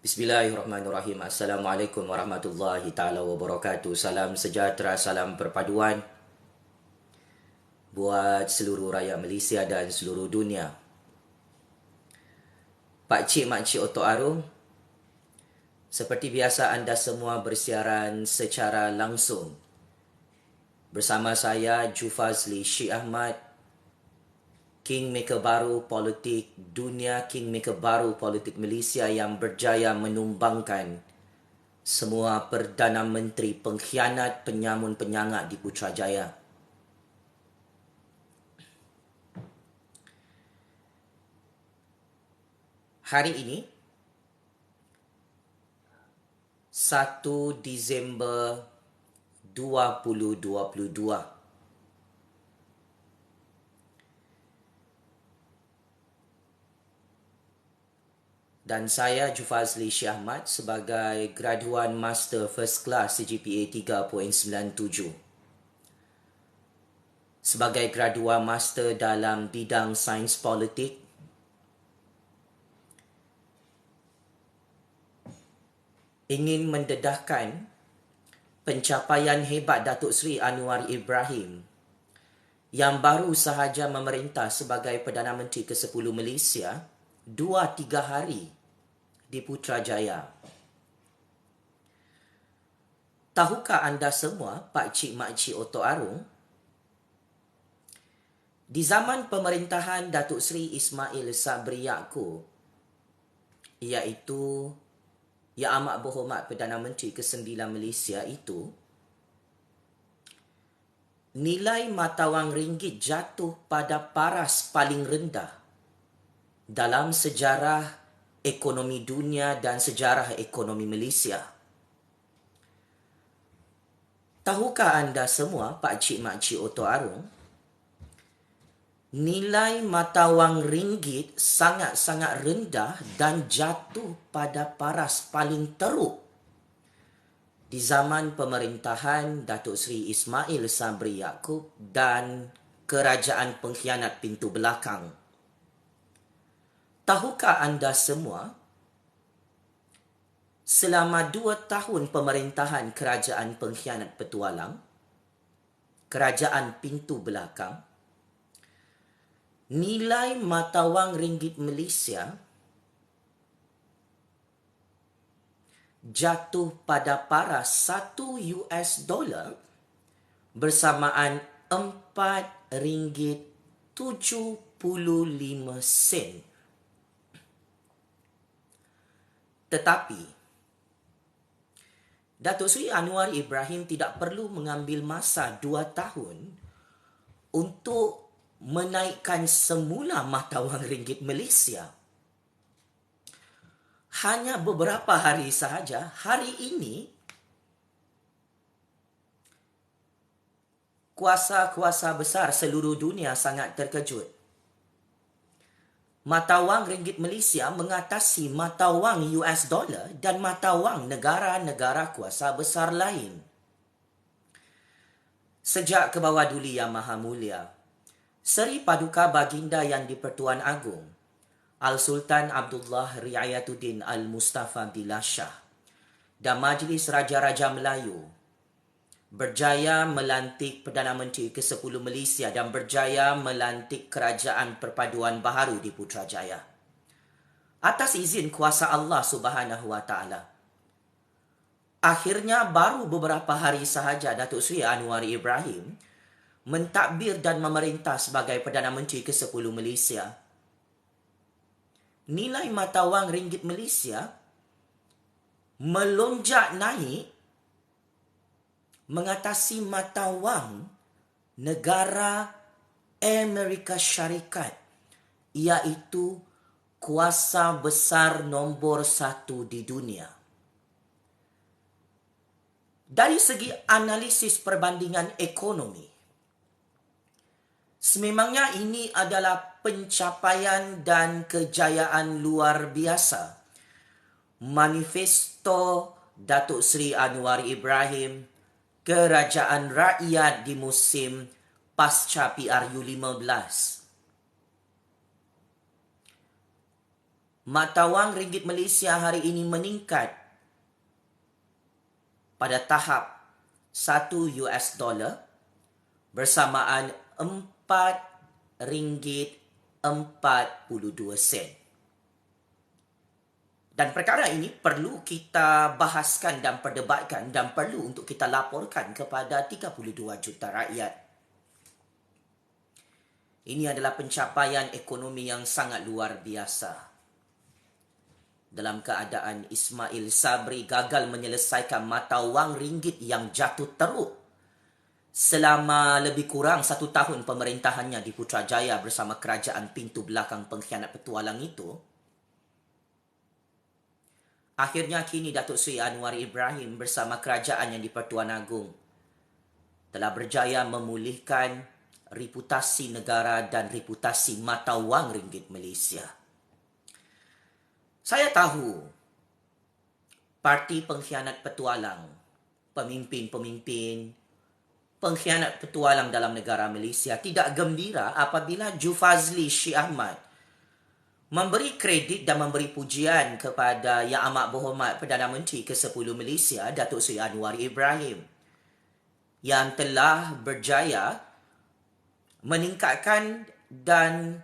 Bismillahirrahmanirrahim. Assalamualaikum warahmatullahi taala wabarakatuh. Salam sejahtera, salam perpaduan buat seluruh rakyat Malaysia dan seluruh dunia. Pak Cik, Mak Cik Otok Arum, seperti biasa anda semua bersiaran secara langsung bersama saya Jufazli Syekh Ahmad, Kingmaker baru politik dunia, Kingmaker baru politik Malaysia yang berjaya menumbangkan semua Perdana Menteri pengkhianat, penyamun, penyangat di Putrajaya. Hari ini, 1 Disember 2022. Dan saya Jufazli Syekh Ahmad sebagai graduan Master First Class CGPA 3.97. Sebagai graduan Master dalam bidang Sains Politik, ingin mendedahkan pencapaian hebat Datuk Seri Anwar Ibrahim yang baru sahaja memerintah sebagai Perdana Menteri ke-10 Malaysia 2-3 hari di Putrajaya. Tahukah anda semua, Pak Cik Mak Cik Otok Arum, di zaman pemerintahan Datuk Seri Ismail Sabri Yaakob, iaitu Yang Amat Berhormat Perdana Menteri ke-9 Malaysia itu, nilai mata wang ringgit jatuh pada paras paling rendah dalam sejarah ekonomi dunia dan sejarah ekonomi Malaysia. Tahukah anda semua, Pak Cik Mak Cik Otok Arum, nilai mata wang ringgit sangat-sangat rendah dan jatuh pada paras paling teruk di zaman pemerintahan Datuk Seri Ismail Sabri Yaakob dan Kerajaan Pengkhianat Pintu Belakang. Tahukah anda semua, selama 2 tahun pemerintahan Kerajaan Pengkhianat Petualang, Kerajaan Pintu Belakang, nilai mata wang ringgit Malaysia jatuh pada paras 1 US dollar bersamaan 4 ringgit 75 sen. Tetapi, Datuk Seri Anwar Ibrahim tidak perlu mengambil masa 2 tahun untuk menaikkan semula mata wang ringgit Malaysia. Hanya beberapa hari sahaja, hari ini, kuasa-kuasa besar seluruh dunia sangat terkejut. Mata wang ringgit Malaysia mengatasi mata wang US dollar dan mata wang negara-negara kuasa besar lain. Sejak ke bawah duli Yang Maha Mulia, Seri Paduka Baginda Yang di-Pertuan Agong, Al-Sultan Abdullah Riayatuddin Al-Mustafa Billah Shah dan Majlis Raja-Raja Melayu berjaya melantik Perdana Menteri ke-10 Malaysia dan berjaya melantik Kerajaan Perpaduan Baharu di Putrajaya atas izin kuasa Allah Subhanahu Wa Taala. Akhirnya baru beberapa hari sahaja Datuk Seri Anwar Ibrahim mentadbir dan memerintah sebagai Perdana Menteri ke-10 Malaysia. Nilai mata wang ringgit Malaysia melonjak naik mengatasi mata wang negara Amerika Syarikat, iaitu kuasa besar nombor 1 di dunia. Dari segi analisis perbandingan ekonomi, sememangnya ini adalah pencapaian dan kejayaan luar biasa. Manifesto Datuk Seri Anwar Ibrahim, Kerajaan Rakyat di musim pasca PRU 15. Mata wang ringgit Malaysia hari ini meningkat pada tahap 1 US dollar bersamaan 4 ringgit 42 sen. Dan perkara ini perlu kita bahaskan dan perdebatkan dan perlu untuk kita laporkan kepada 32 juta rakyat. Ini adalah pencapaian ekonomi yang sangat luar biasa. Dalam keadaan Ismail Sabri gagal menyelesaikan mata wang ringgit yang jatuh teruk selama lebih kurang 1 tahun pemerintahannya di Putrajaya bersama kerajaan pintu belakang pengkhianat petualang itu, akhirnya kini Datuk Seri Anwar Ibrahim bersama kerajaan yang di Pertuan Agong telah berjaya memulihkan reputasi negara dan reputasi mata wang ringgit Malaysia. Saya tahu parti pengkhianat petualang, pemimpin-pemimpin pengkhianat petualang dalam negara Malaysia tidak gembira apabila Jufazli Syih Ahmad memberi kredit dan memberi pujian kepada Yang Amat Berhormat Perdana Menteri ke-10 Malaysia, Datuk Seri Anwar Ibrahim, yang telah berjaya meningkatkan dan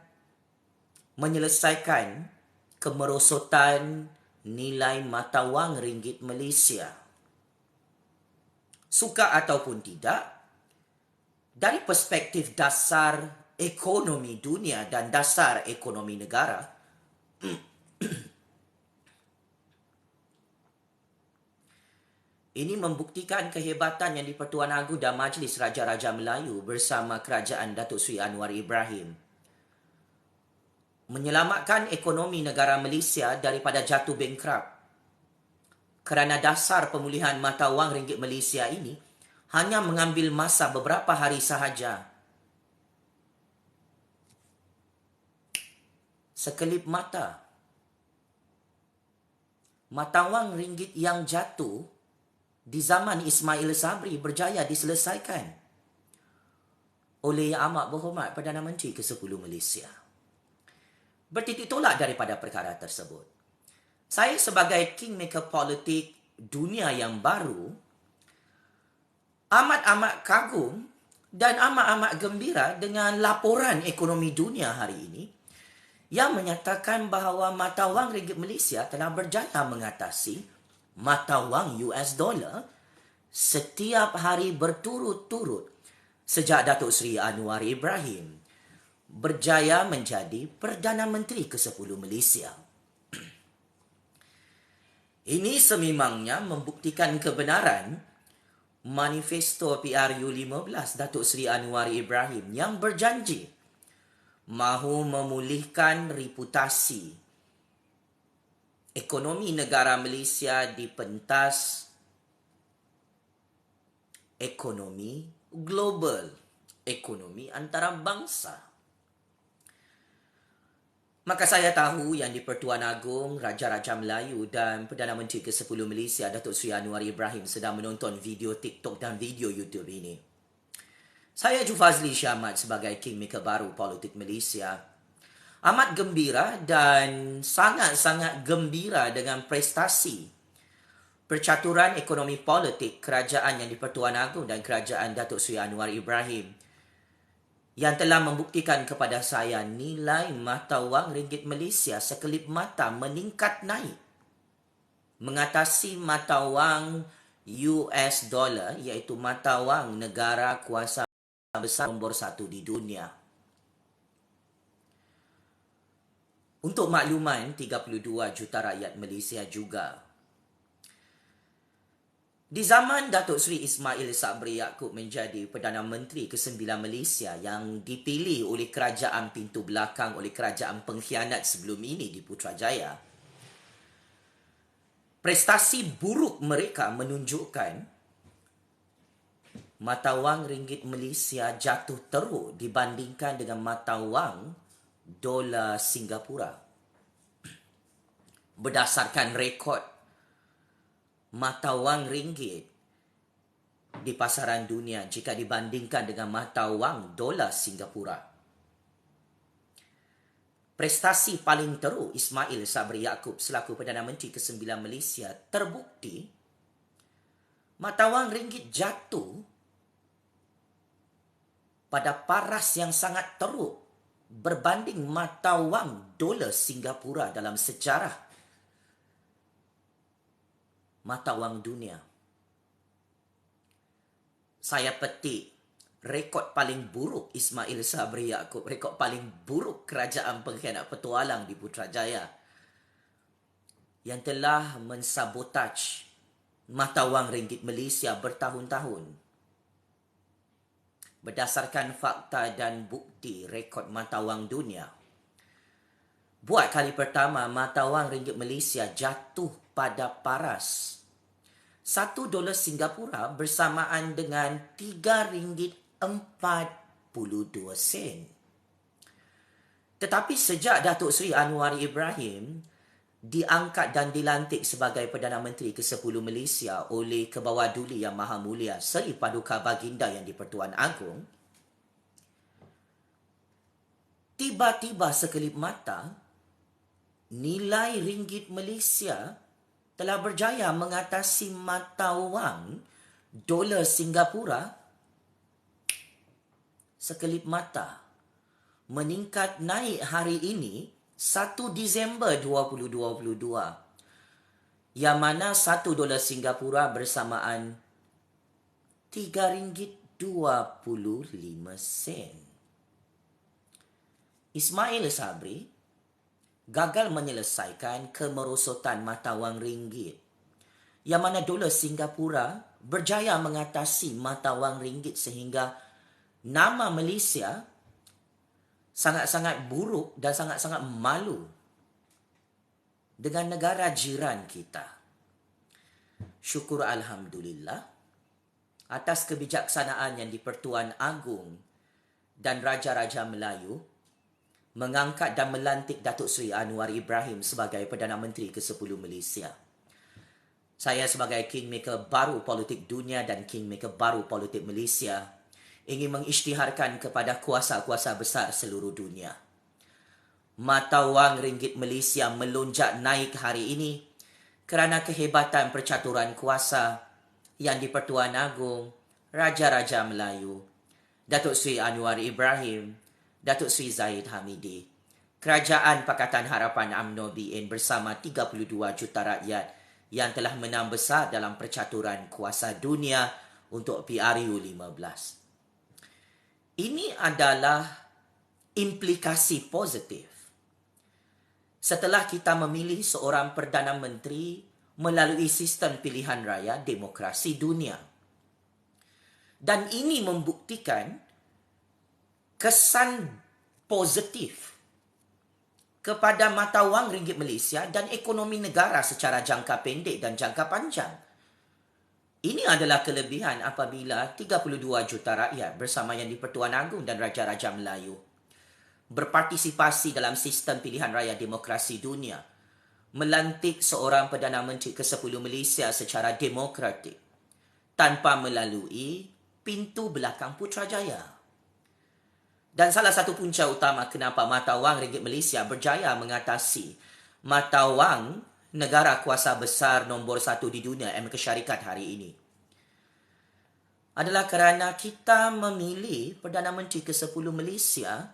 menyelesaikan kemerosotan nilai mata wang ringgit Malaysia. Suka ataupun tidak, dari perspektif dasar ekonomi dunia dan dasar ekonomi negara, ini membuktikan kehebatan yang di-Pertuan Agong dan Majlis Raja-Raja Melayu bersama kerajaan Datuk Seri Anwar Ibrahim menyelamatkan ekonomi negara Malaysia daripada jatuh bankrupt. Kerana dasar pemulihan mata wang ringgit Malaysia ini hanya mengambil masa beberapa hari sahaja. Sekelip mata, mata wang ringgit yang jatuh di zaman Ismail Sabri berjaya diselesaikan oleh Yang Amat Berhormat Perdana Menteri ke-10 Malaysia. Bertitik tolak daripada perkara tersebut, saya sebagai kingmaker politik dunia yang baru amat-amat kagum dan amat-amat gembira dengan laporan ekonomi dunia hari ini yang menyatakan bahawa mata wang ringgit Malaysia telah berjaya mengatasi mata wang US dollar setiap hari berturut-turut sejak Datuk Seri Anwar Ibrahim berjaya menjadi Perdana Menteri ke-10 Malaysia. Ini sememangnya membuktikan kebenaran manifesto PRU15 Datuk Seri Anwar Ibrahim yang berjanji mahu memulihkan reputasi ekonomi negara Malaysia di pentas ekonomi global, ekonomi antarabangsa. Maka saya tahu yang di Pertuan Agong, Raja-Raja Melayu dan Perdana Menteri ke-10 Malaysia, Datuk Seri Anwar Ibrahim sedang menonton video TikTok dan video YouTube ini. Saya Jufazli Syih Ahmad sebagai kingmaker baru politik Malaysia amat gembira dan sangat-sangat gembira dengan prestasi percaturan ekonomi politik kerajaan yang di Pertuan Agong dan kerajaan Datuk Seri Anwar Ibrahim yang telah membuktikan kepada saya nilai mata wang ringgit Malaysia sekelip mata meningkat naik mengatasi mata wang US dollar, iaitu mata wang negara kuasa besar nombor 1 di dunia. Untuk makluman 32 juta rakyat Malaysia juga, di zaman Datuk Seri Ismail Sabri Yaakob menjadi Perdana Menteri ke-9 Malaysia yang dipilih oleh kerajaan pintu belakang, oleh kerajaan pengkhianat sebelum ini di Putrajaya, prestasi buruk mereka menunjukkan mata wang ringgit Malaysia jatuh teruk dibandingkan dengan mata wang dolar Singapura. Berdasarkan rekod mata wang ringgit di pasaran dunia jika dibandingkan dengan mata wang dolar Singapura, prestasi paling teruk Ismail Sabri Yaakob selaku Perdana Menteri ke-9 Malaysia terbukti mata wang ringgit jatuh pada paras yang sangat teruk berbanding mata wang dolar Singapura dalam sejarah mata wang dunia. Saya petik rekod paling buruk Ismail Sabri Yaakob, rekod paling buruk kerajaan pengkhianat petualang di Putrajaya yang telah mensabotaj mata wang ringgit Malaysia bertahun-tahun. Berdasarkan fakta dan bukti rekod mata wang dunia, buat kali pertama mata wang ringgit Malaysia jatuh pada paras $1 Singapura bersamaan dengan RM3.42. Tetapi sejak Datuk Seri Anwar Ibrahim diangkat dan dilantik sebagai Perdana Menteri ke-10 Malaysia oleh Kebawah-Duli Yang Maha Mulia Seri Paduka Baginda Yang di-Pertuan Agong, tiba-tiba sekelip mata nilai ringgit Malaysia telah berjaya mengatasi mata wang dolar Singapura sekelip mata, meningkat naik hari ini 1 Disember 2022, yang mana $1 Singapura bersamaan RM3.25. Ismail Sabri gagal menyelesaikan kemerosotan mata wang ringgit, yang mana dolar Singapura berjaya mengatasi mata wang ringgit sehingga nama Malaysia sangat-sangat buruk dan sangat-sangat malu dengan negara jiran kita. Syukur Alhamdulillah atas kebijaksanaan yang di-Pertuan Agong dan Raja-Raja Melayu mengangkat dan melantik Datuk Seri Anwar Ibrahim sebagai Perdana Menteri ke-10 Malaysia. Saya sebagai kingmaker baru politik dunia dan kingmaker baru politik Malaysia ingin mengisytiharkan kepada kuasa-kuasa besar seluruh dunia. Mata wang ringgit Malaysia melonjak naik hari ini kerana kehebatan percaturan kuasa yang di-Pertuan Agong, Raja-Raja Melayu, Datuk Seri Anwar Ibrahim, Datuk Seri Zahid Hamidi, Kerajaan Pakatan Harapan UMNO BN bersama 32 juta rakyat yang telah menang besar dalam percaturan kuasa dunia untuk PRU 15. Ini adalah implikasi positif setelah kita memilih seorang Perdana Menteri melalui sistem pilihan raya demokrasi dunia. Dan ini membuktikan kesan positif kepada mata wang ringgit Malaysia dan ekonomi negara secara jangka pendek dan jangka panjang. Ini adalah kelebihan apabila 32 juta rakyat bersama Yang di-Pertuan Agong dan Raja-Raja Melayu berpartisipasi dalam sistem pilihan raya demokrasi dunia, melantik seorang Perdana Menteri ke-10 Malaysia secara demokratik tanpa melalui pintu belakang Putrajaya. Dan salah satu punca utama kenapa mata wang ringgit Malaysia berjaya mengatasi mata wang negara kuasa besar nombor 1 di dunia, Amerika Syarikat hari ini, adalah kerana kita memilih Perdana Menteri ke-10 Malaysia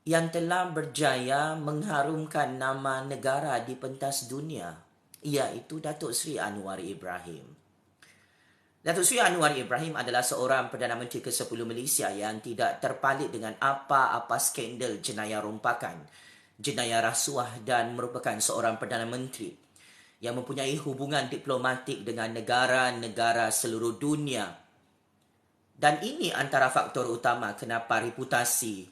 yang telah berjaya mengharumkan nama negara di pentas dunia, iaitu Datuk Seri Anwar Ibrahim. Datuk Seri Anwar Ibrahim adalah seorang Perdana Menteri ke-10 Malaysia yang tidak terpalit dengan apa-apa skandal jenayah rompakan, jenayah rasuah dan merupakan seorang Perdana Menteri yang mempunyai hubungan diplomatik dengan negara-negara seluruh dunia. Dan ini antara faktor utama kenapa reputasi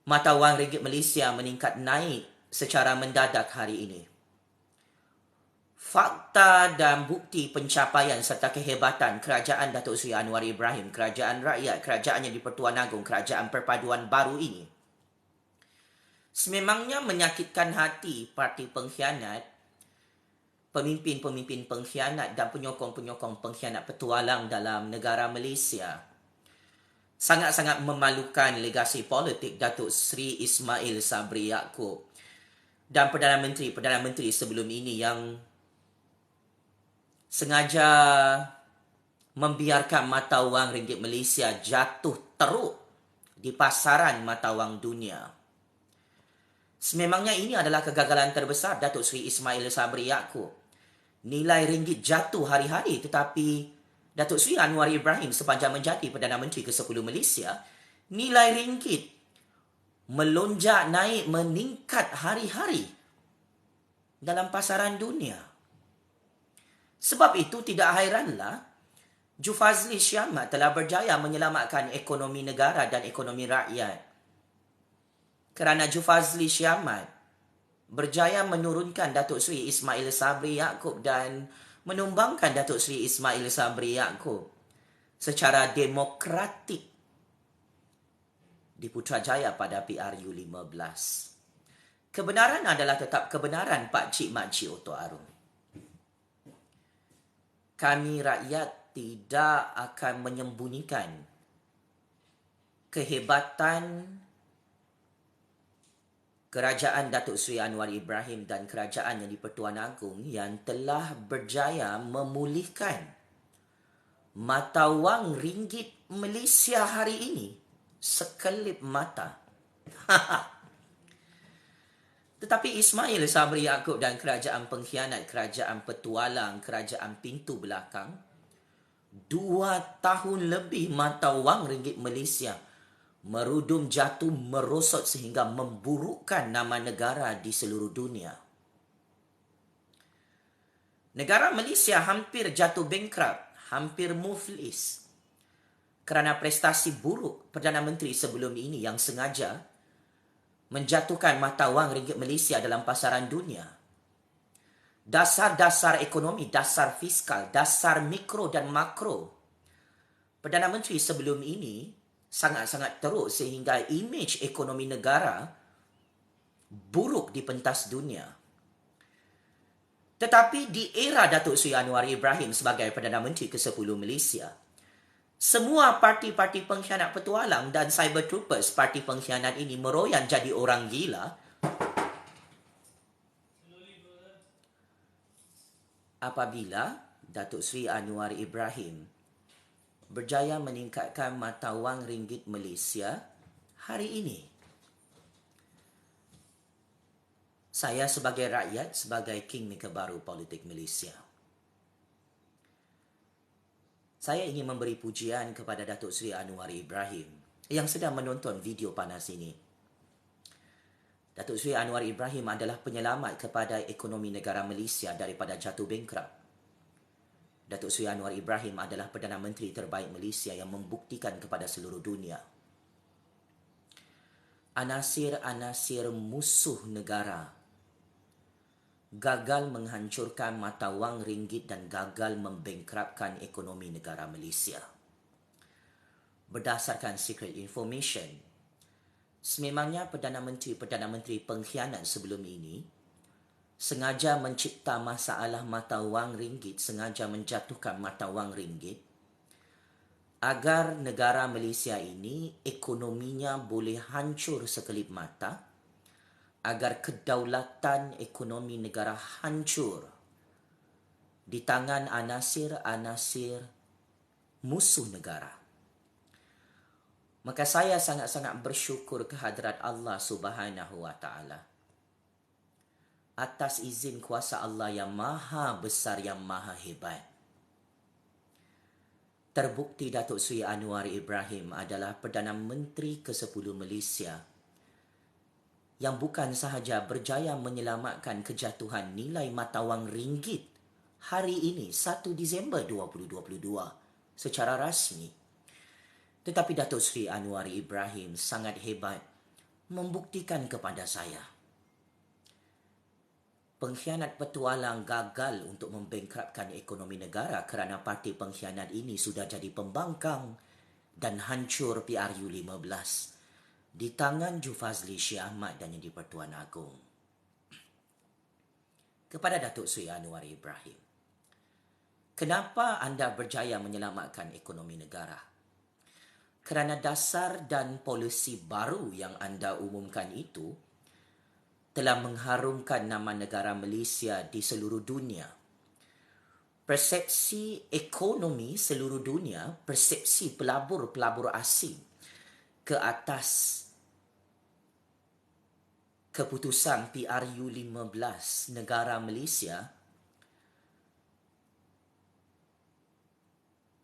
mata wang ringgit Malaysia meningkat naik secara mendadak hari ini. Fakta dan bukti pencapaian serta kehebatan kerajaan Datuk Seri Anwar Ibrahim, kerajaan rakyat, kerajaan Yang di-Pertuan Agong, kerajaan perpaduan baru ini sememangnya menyakitkan hati parti pengkhianat, pemimpin-pemimpin pengkhianat dan penyokong-penyokong pengkhianat petualang dalam negara Malaysia. Sangat-sangat memalukan legasi politik Datuk Seri Ismail Sabri Yaakob dan Perdana Menteri sebelum ini yang sengaja membiarkan mata wang ringgit Malaysia jatuh teruk di pasaran mata wang dunia. Sememangnya ini adalah kegagalan terbesar Datuk Seri Ismail Sabri Yaakob. Nilai ringgit jatuh hari-hari, tetapi Datuk Seri Anwar Ibrahim sepanjang menjadi Perdana Menteri ke-10 Malaysia, nilai ringgit melonjak naik meningkat hari-hari dalam pasaran dunia. Sebab itu tidak hairanlah Jufazli Syamat telah berjaya menyelamatkan ekonomi negara dan ekonomi rakyat. Kerana Jufazli Syamat berjaya menurunkan Datuk Seri Ismail Sabri Yaakob dan menumbangkan Datuk Seri Ismail Sabri Yaakob secara demokratik di Putrajaya pada PRU 15. Kebenaran adalah tetap kebenaran Pak Cik Mak Cik Oto Arum. Kami rakyat tidak akan menyembunyikan kehebatan kerajaan Datuk Seri Anwar Ibrahim dan kerajaan Yang di-Pertuan Agong yang telah berjaya memulihkan mata wang ringgit Malaysia hari ini sekelip mata. Tetapi Ismail Sabri Yaakob dan kerajaan pengkhianat, kerajaan petualang, kerajaan pintu belakang, 2 tahun lebih mata wang ringgit Malaysia merudum jatuh merosot sehingga memburukkan nama negara di seluruh dunia. Negara Malaysia hampir jatuh bankrupt, hampir muflis kerana prestasi buruk Perdana Menteri sebelum ini yang sengaja menjatuhkan mata wang ringgit Malaysia dalam pasaran dunia. Dasar-dasar ekonomi, dasar fiskal, dasar mikro dan makro Perdana Menteri sebelum ini sangat-sangat teruk sehingga imej ekonomi negara buruk di pentas dunia. Tetapi di era Datuk Seri Anwar Ibrahim sebagai Perdana Menteri ke-10 Malaysia, semua parti-parti pengkhianat petualang dan cyber troopers parti pengkhianat ini meroyan jadi orang gila apabila Datuk Seri Anwar Ibrahim berjaya meningkatkan mata wang ringgit Malaysia hari ini. Saya sebagai rakyat, sebagai kingmaker baru politik Malaysia, saya ingin memberi pujian kepada Datuk Seri Anwar Ibrahim yang sedang menonton video panas ini. Datuk Seri Anwar Ibrahim adalah penyelamat kepada ekonomi negara Malaysia daripada jatuh bankrupt. Datuk Seri Anwar Ibrahim adalah Perdana Menteri terbaik Malaysia yang membuktikan kepada seluruh dunia anasir-anasir musuh negara gagal menghancurkan mata wang ringgit dan gagal membangkrupkan ekonomi negara Malaysia. Berdasarkan secret information, sememangnya Perdana Menteri pengkhianat sebelum ini sengaja mencipta masalah mata wang ringgit, sengaja menjatuhkan mata wang ringgit agar negara Malaysia ini ekonominya boleh hancur sekelip mata, agar kedaulatan ekonomi negara hancur di tangan anasir-anasir musuh negara. Maka saya sangat-sangat bersyukur kehadrat Allah Subhanahu wa Ta'ala atas izin kuasa Allah yang maha besar, yang maha hebat. Terbukti Datuk Seri Anwar Ibrahim adalah Perdana Menteri ke-10 Malaysia yang bukan sahaja berjaya menyelamatkan kejatuhan nilai mata wang ringgit hari ini 1 Disember 2022 secara rasmi, tetapi Datuk Seri Anwar Ibrahim sangat hebat membuktikan kepada saya pengkhianat petualang gagal untuk membangkrupkan ekonomi negara kerana parti pengkhianat ini sudah jadi pembangkang dan hancur PRU 15 di tangan Jufazli Syamat dan Yang di-Pertuan Agong. Kepada Datuk Seri Anwar Ibrahim, kenapa anda berjaya menyelamatkan ekonomi negara? Kerana dasar dan polisi baru yang anda umumkan itu telah mengharumkan nama negara Malaysia di seluruh dunia. Persepsi ekonomi seluruh dunia, persepsi pelabur-pelabur asing ke atas keputusan PRU 15 negara Malaysia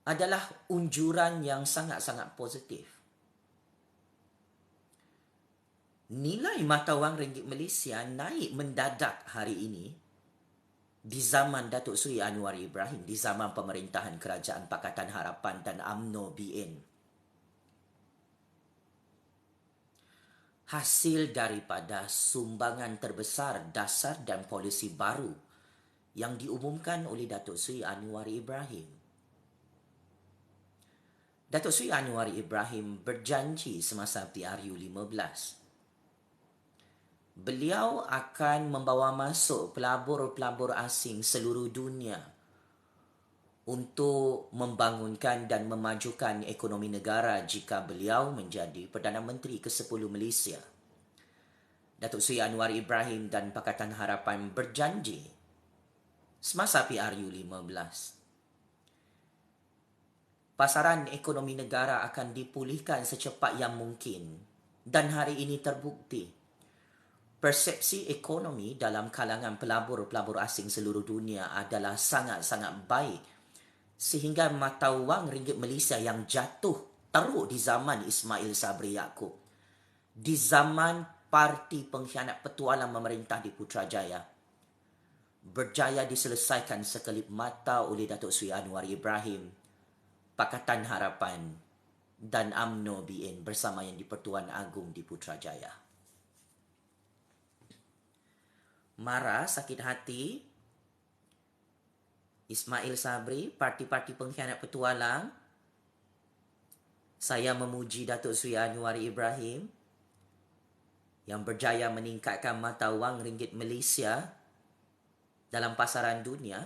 adalah unjuran yang sangat-sangat positif. Nilai mata wang ringgit Malaysia naik mendadak hari ini di zaman Datuk Seri Anwar Ibrahim, di zaman pemerintahan Kerajaan Pakatan Harapan dan UMNO BN. Hasil daripada sumbangan terbesar dasar dan polisi baru yang diumumkan oleh Datuk Seri Anwar Ibrahim. Datuk Seri Anwar Ibrahim berjanji semasa PRU 15. Beliau akan membawa masuk pelabur-pelabur asing seluruh dunia untuk membangunkan dan memajukan ekonomi negara jika beliau menjadi Perdana Menteri ke-10 Malaysia. Datuk Seri Anwar Ibrahim dan Pakatan Harapan berjanji semasa PRU 15. Pasaran ekonomi negara akan dipulihkan secepat yang mungkin dan hari ini terbukti. Persepsi ekonomi dalam kalangan pelabur-pelabur asing seluruh dunia adalah sangat-sangat baik sehingga mata wang ringgit Malaysia yang jatuh teruk di zaman Ismail Sabri Yaakob, di zaman parti pengkhianat petualang memerintah di Putrajaya, berjaya diselesaikan sekelip mata oleh Datuk Seri Anwar Ibrahim, Pakatan Harapan dan UMNO BN bersama Yang di-Pertuan Agong di Putrajaya. Marah, sakit hati, Ismail Sabri, parti-parti pengkhianat petualang, saya memuji Datuk Seri Anwar Ibrahim yang berjaya meningkatkan mata wang ringgit Malaysia dalam pasaran dunia.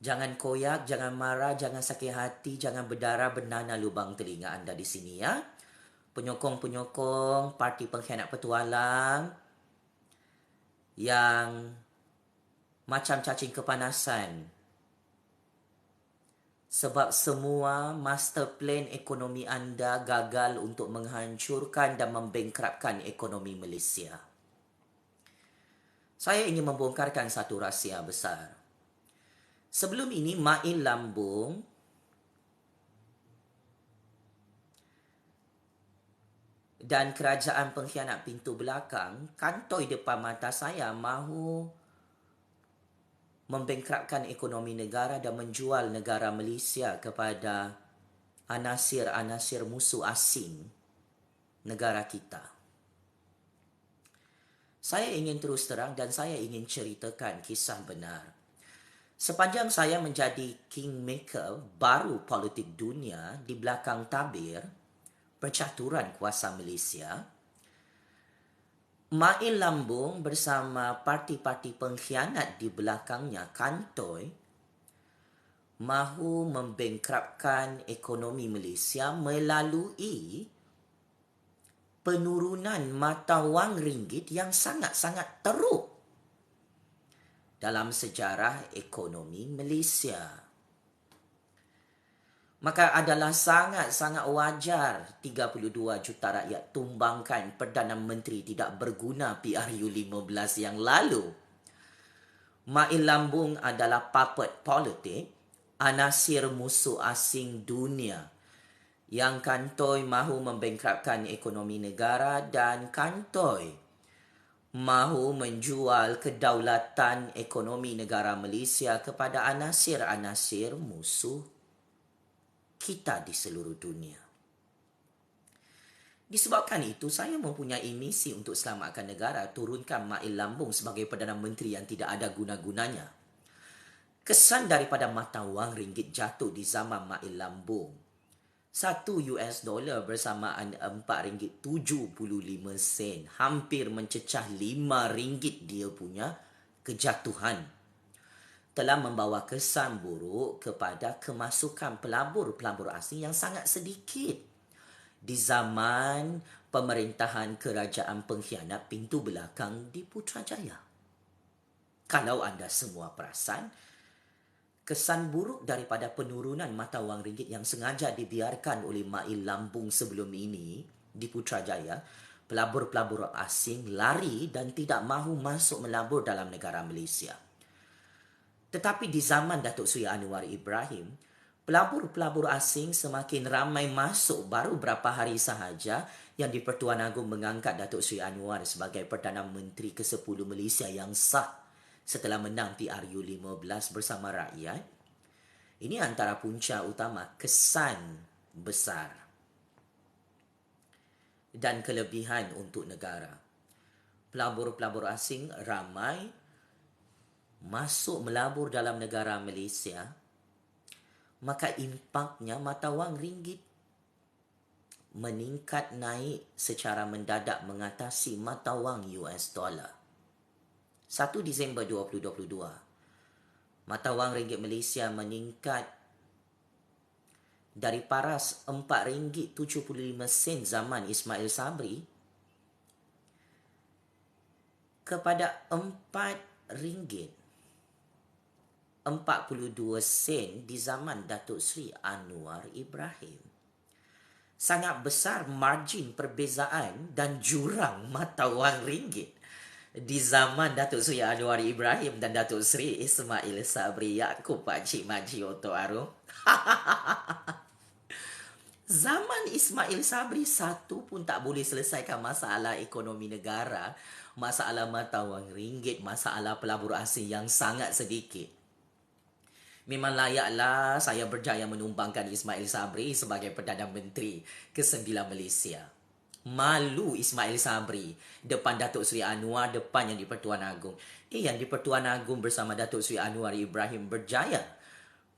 Jangan koyak, jangan marah, jangan sakit hati, jangan berdarah bernanah lubang telinga anda di sini ya. Penyokong-penyokong parti pengkhianat petualang yang macam cacing kepanasan. Sebab semua master plan ekonomi anda gagal untuk menghancurkan dan membengkrapkan ekonomi Malaysia. Saya ingin membongkarkan satu rahsia besar. Sebelum ini, Mail Lambung dan kerajaan pengkhianat pintu belakang kantoi depan mata saya mahu membengkrapkan ekonomi negara dan menjual negara Malaysia kepada anasir-anasir musuh asing negara kita. Saya ingin terus terang dan saya ingin ceritakan kisah benar. Sepanjang saya menjadi kingmaker baru politik dunia di belakang tabir percaturan kuasa Malaysia, Mail Lambung bersama parti-parti pengkhianat di belakangnya kantoi mahu membengkrapkan ekonomi Malaysia melalui penurunan mata wang ringgit yang sangat-sangat teruk dalam sejarah ekonomi Malaysia. Maka adalah sangat-sangat wajar 32 juta rakyat tumbangkan Perdana Menteri tidak berguna PRU 15 yang lalu. Mail Lambung adalah puppet politik, anasir musuh asing dunia yang kantoi mahu membengkrapkan ekonomi negara dan kantoi mahu menjual kedaulatan ekonomi negara Malaysia kepada anasir-anasir musuh kita di seluruh dunia. Disebabkan itu, saya mempunyai misi untuk selamatkan negara, turunkan Mail Lambung sebagai Perdana Menteri yang tidak ada guna-gunanya. Kesan daripada mata wang ringgit jatuh di zaman Mail Lambung. $1 bersamaan RM4.75, hampir mencecah RM5 dia punya kejatuhan. telah membawa kesan buruk kepada kemasukan pelabur-pelabur asing yang sangat sedikit di zaman pemerintahan kerajaan pengkhianat pintu belakang di Putrajaya. Kalau anda semua perasan, kesan buruk daripada penurunan mata wang ringgit yang sengaja dibiarkan oleh Mail Lambung sebelum ini di Putrajaya, pelabur-pelabur asing lari dan tidak mahu masuk melabur dalam negara Malaysia. Tetapi di zaman Datuk Seri Anwar Ibrahim, pelabur-pelabur asing semakin ramai masuk baru berapa hari sahaja yang di-Pertuan Agong mengangkat Datuk Seri Anwar sebagai Perdana Menteri ke-10 Malaysia yang sah setelah menang PRU15 bersama rakyat. Ini antara punca utama kesan besar dan kelebihan untuk negara. Pelabur-pelabur asing ramai masuk melabur dalam negara Malaysia, maka impaknya mata wang ringgit meningkat naik secara mendadak mengatasi mata wang US dollar. 1 Disember 2022, mata wang ringgit Malaysia meningkat dari paras RM4.75 zaman Ismail Sabri kepada RM4.42 di zaman Datuk Seri Anwar Ibrahim. Sangat besar margin perbezaan dan jurang mata wang ringgit di zaman Datuk Seri Anwar Ibrahim dan Datuk Seri Ismail Sabri Yaakob Pakcik Maji Oto Arum. Zaman Ismail Sabri satu pun tak boleh selesaikan masalah ekonomi negara, masalah mata wang ringgit, masalah pelabur asing yang sangat sedikit. Memang layaklah saya berjaya menumbangkan Ismail Sabri sebagai Perdana Menteri ke-9 Malaysia. Malu Ismail Sabri depan Datuk Seri Anwar, depan yang di-Pertuan Agong. Yang di-Pertuan Agong bersama Datuk Seri Anwar Ibrahim berjaya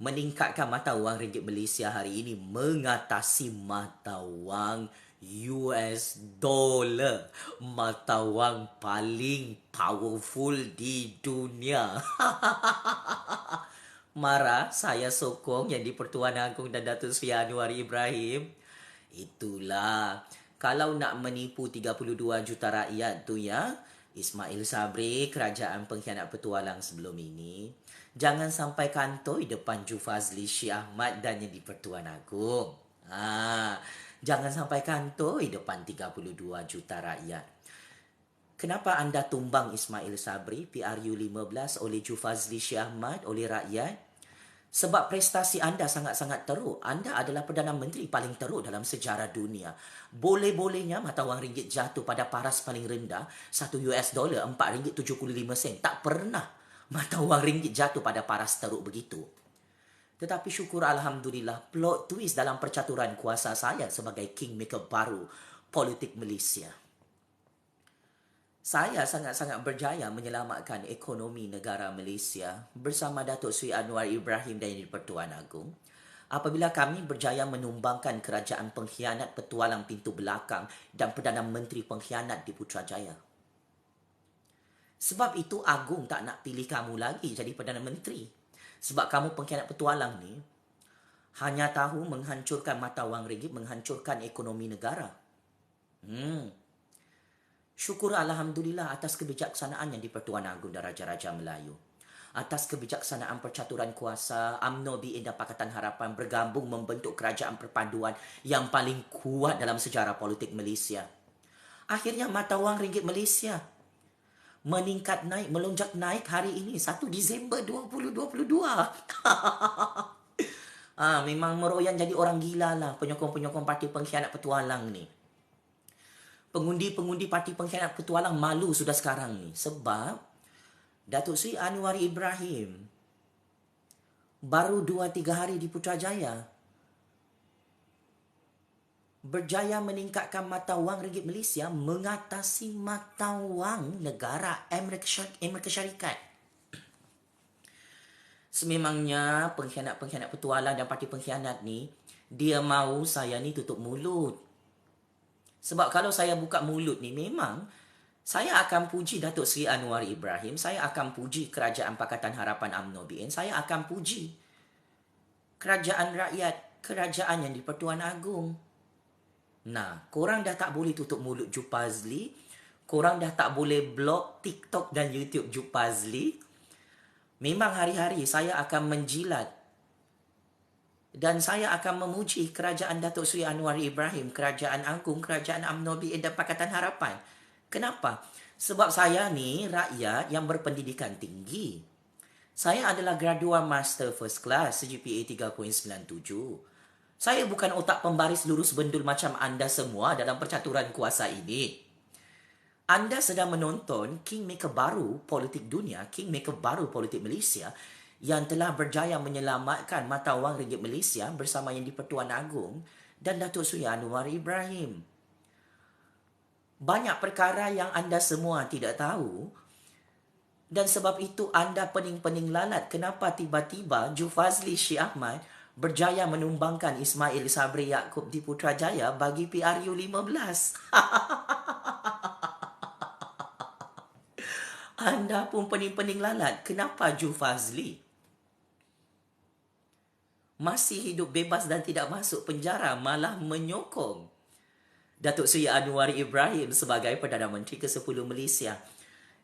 meningkatkan mata wang ringgit Malaysia hari ini mengatasi mata wang US dollar, mata wang paling powerful di dunia. Marah, saya sokong yang di-Pertuan Agong dan Datuk Seri Anwar Ibrahim. Itulah, kalau nak menipu 32 juta rakyat tu ya, Ismail Sabri, kerajaan pengkhianat petualang sebelum ini, jangan sampai kantoi depan Ju Fazli Syekh Ahmad dan yang di-Pertuan Agong. Jangan sampai kantoi depan 32 juta rakyat. Kenapa anda tumbang Ismail Sabri, PRU15 oleh Ju Fazli Syekh Ahmad, oleh rakyat? Sebab prestasi anda sangat-sangat teruk. Anda adalah Perdana Menteri paling teruk dalam sejarah dunia. Boleh-bolehnya mata wang ringgit jatuh pada paras paling rendah, 1 US dollar RM4.75. Tak pernah mata wang ringgit jatuh pada paras teruk begitu. Tetapi syukur Alhamdulillah, plot twist dalam percaturan kuasa saya sebagai kingmaker baru politik Malaysia. Saya sangat-sangat berjaya menyelamatkan ekonomi negara Malaysia bersama Datuk Seri Anwar Ibrahim dan di-Pertuan Agong apabila kami berjaya menumbangkan kerajaan pengkhianat petualang pintu belakang dan Perdana Menteri pengkhianat di Putrajaya. Sebab itu Agong tak nak pilih kamu lagi jadi Perdana Menteri. Sebab kamu pengkhianat petualang ni hanya tahu menghancurkan mata wang ringgit, menghancurkan ekonomi negara. Syukur Alhamdulillah atas kebijaksanaan yang di-Pertuan Agong dan Raja-Raja Melayu. Atas kebijaksanaan percaturan kuasa, UMNO, BN dan Pakatan Harapan bergabung membentuk kerajaan perpaduan yang paling kuat dalam sejarah politik Malaysia. Akhirnya mata wang ringgit Malaysia meningkat naik, melonjak naik hari ini 1 Disember 2022. Memang meroyan jadi orang gila lah penyokong-penyokong parti pengkhianat petualang ni. Pengundi-pengundi parti pengkhianat petualang malu sudah sekarang ni. Sebab Datuk Seri Anwar Ibrahim baru 2-3 hari di Putrajaya berjaya meningkatkan mata wang ringgit Malaysia mengatasi mata wang negara Amerika Syarikat. Sememangnya pengkhianat-pengkhianat petualang dan parti pengkhianat ni, dia mahu saya ni tutup mulut. Sebab kalau saya buka mulut ni memang Saya akan puji Datuk Seri Anwar Ibrahim, saya akan puji Kerajaan Pakatan Harapan UMNO BN, saya akan puji kerajaan rakyat, kerajaan yang di-Pertuan Agong. Nah, korang dah tak boleh tutup mulut Jupazli, korang dah tak boleh blog TikTok dan YouTube Jupazli. Memang hari-hari saya akan menjilat dan saya akan memuji kerajaan Datuk Seri Anwar Ibrahim, kerajaan Agong, kerajaan UMNO BN dan Pakatan Harapan. Kenapa? Sebab saya ni rakyat yang berpendidikan tinggi. Saya adalah graduan Master First Class, CGPA 3.97. Saya bukan otak pembaris lurus bendul macam anda semua dalam percaturan kuasa ini. Anda sedang menonton Kingmaker baru politik dunia, Kingmaker baru politik Malaysia yang telah berjaya menyelamatkan mata wang ringgit Malaysia bersama Yang di-Pertuan Agong dan Datuk Seri Anwar Ibrahim. Banyak perkara yang anda semua tidak tahu dan sebab itu anda pening-pening lalat kenapa tiba-tiba Jufazli Syed Ahmad berjaya menumbangkan Ismail Sabri Yaakob di Putrajaya bagi PRU 15. Anda pun pening-pening lalat. Kenapa Jufazli masih hidup bebas dan tidak masuk penjara, malah menyokong Datuk Seri Anwar Ibrahim sebagai Perdana Menteri ke-10 Malaysia?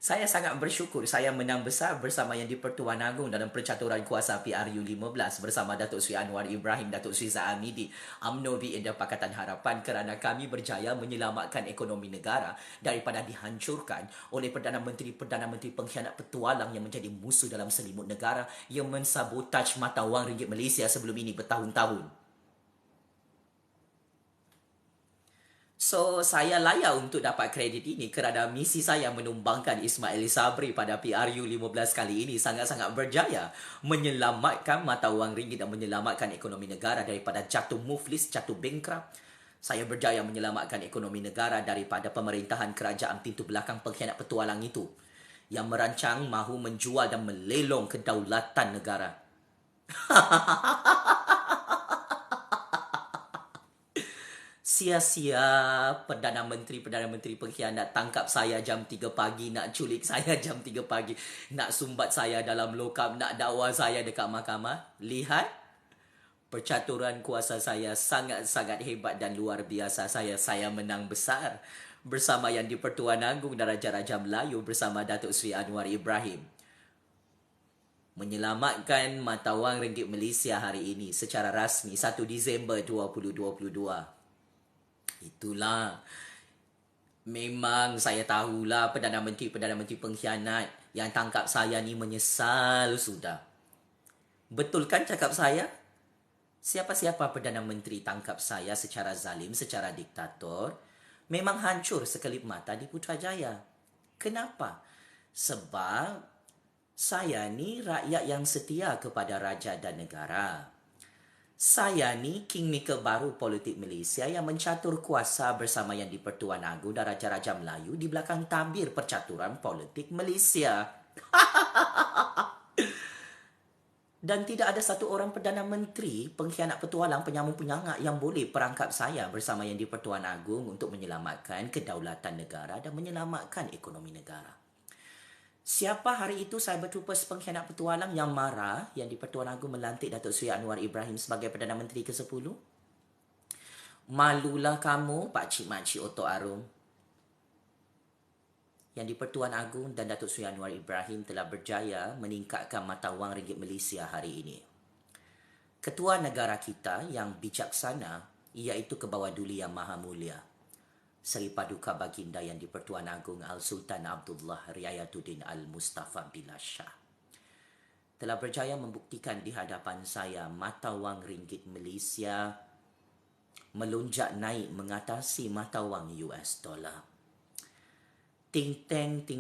Saya sangat bersyukur saya menang besar bersama Yang di-Pertuan Agong dalam percaturan kuasa PRU 15 bersama Datuk Seri Anwar Ibrahim, Datuk Seri Zahamidi, UMNO BN dan Pakatan Harapan kerana kami berjaya menyelamatkan ekonomi negara daripada dihancurkan oleh Perdana Menteri pengkhianat petualang yang menjadi musuh dalam selimut negara yang mensabotaj mata wang ringgit Malaysia sebelum ini bertahun-tahun. So, saya layak untuk dapat kredit ini kerana misi saya menumbangkan Ismail Sabri pada PRU 15 kali ini sangat-sangat berjaya menyelamatkan mata wang ringgit dan menyelamatkan ekonomi negara daripada jatuh muflis, jatuh bankrupt. Saya berjaya menyelamatkan ekonomi negara daripada pemerintahan kerajaan pintu belakang pengkhianat petualang itu yang merancang mahu menjual dan melelong kedaulatan negara. Sia-sia Perdana Menteri pengkhianat tangkap saya jam 3 pagi, nak culik saya jam 3 pagi, nak sumbat saya dalam lokap, nak dakwa saya dekat mahkamah. Lihat, percaturan kuasa saya sangat-sangat hebat dan luar biasa. Saya menang besar bersama Yang di-Pertuan Agong dan Raja-Raja Melayu bersama Datuk Seri Anwar Ibrahim. Menyelamatkan mata wang ringgit Malaysia hari ini secara rasmi 1 Disember 2022. Itulah. Memang saya tahulah Perdana Menteri pengkhianat yang tangkap saya ni menyesal sudah. Betul kan cakap saya? Siapa-siapa Perdana Menteri tangkap saya secara zalim, secara diktator, memang hancur sekelip mata di Putrajaya. Kenapa? Sebab saya ni rakyat yang setia kepada raja dan negara. Saya ni Kingmaker baru politik Malaysia yang mencatur kuasa bersama Yang di-Pertuan Agong dan Raja-Raja Melayu di belakang tabir percaturan politik Malaysia. Dan tidak ada satu orang Perdana Menteri pengkhianat petualang, penyamun penyangak yang boleh perangkap saya bersama Yang di-Pertuan Agong untuk menyelamatkan kedaulatan negara dan menyelamatkan ekonomi negara. Siapa hari itu saya berjumpa pengkhianat petualang yang marah Yang di-Pertuan Agong melantik Datuk Seri Anwar Ibrahim sebagai Perdana Menteri ke-10? Malulah kamu, pakcik-makcik otok arum. Yang di-Pertuan Agong dan Datuk Seri Anwar Ibrahim telah berjaya meningkatkan mata wang ringgit Malaysia hari ini. Ketua negara kita yang bijaksana iaitu Kebawah Duli Yang Maha Mulia, Seri Paduka Baginda Yang di-Pertuan Agong Al-Sultan Abdullah Riayatuddin Al-Mustafa Billah Shah telah berjaya membuktikan di hadapan saya mata wang ringgit Malaysia melonjak naik mengatasi mata wang US dollar. Think tank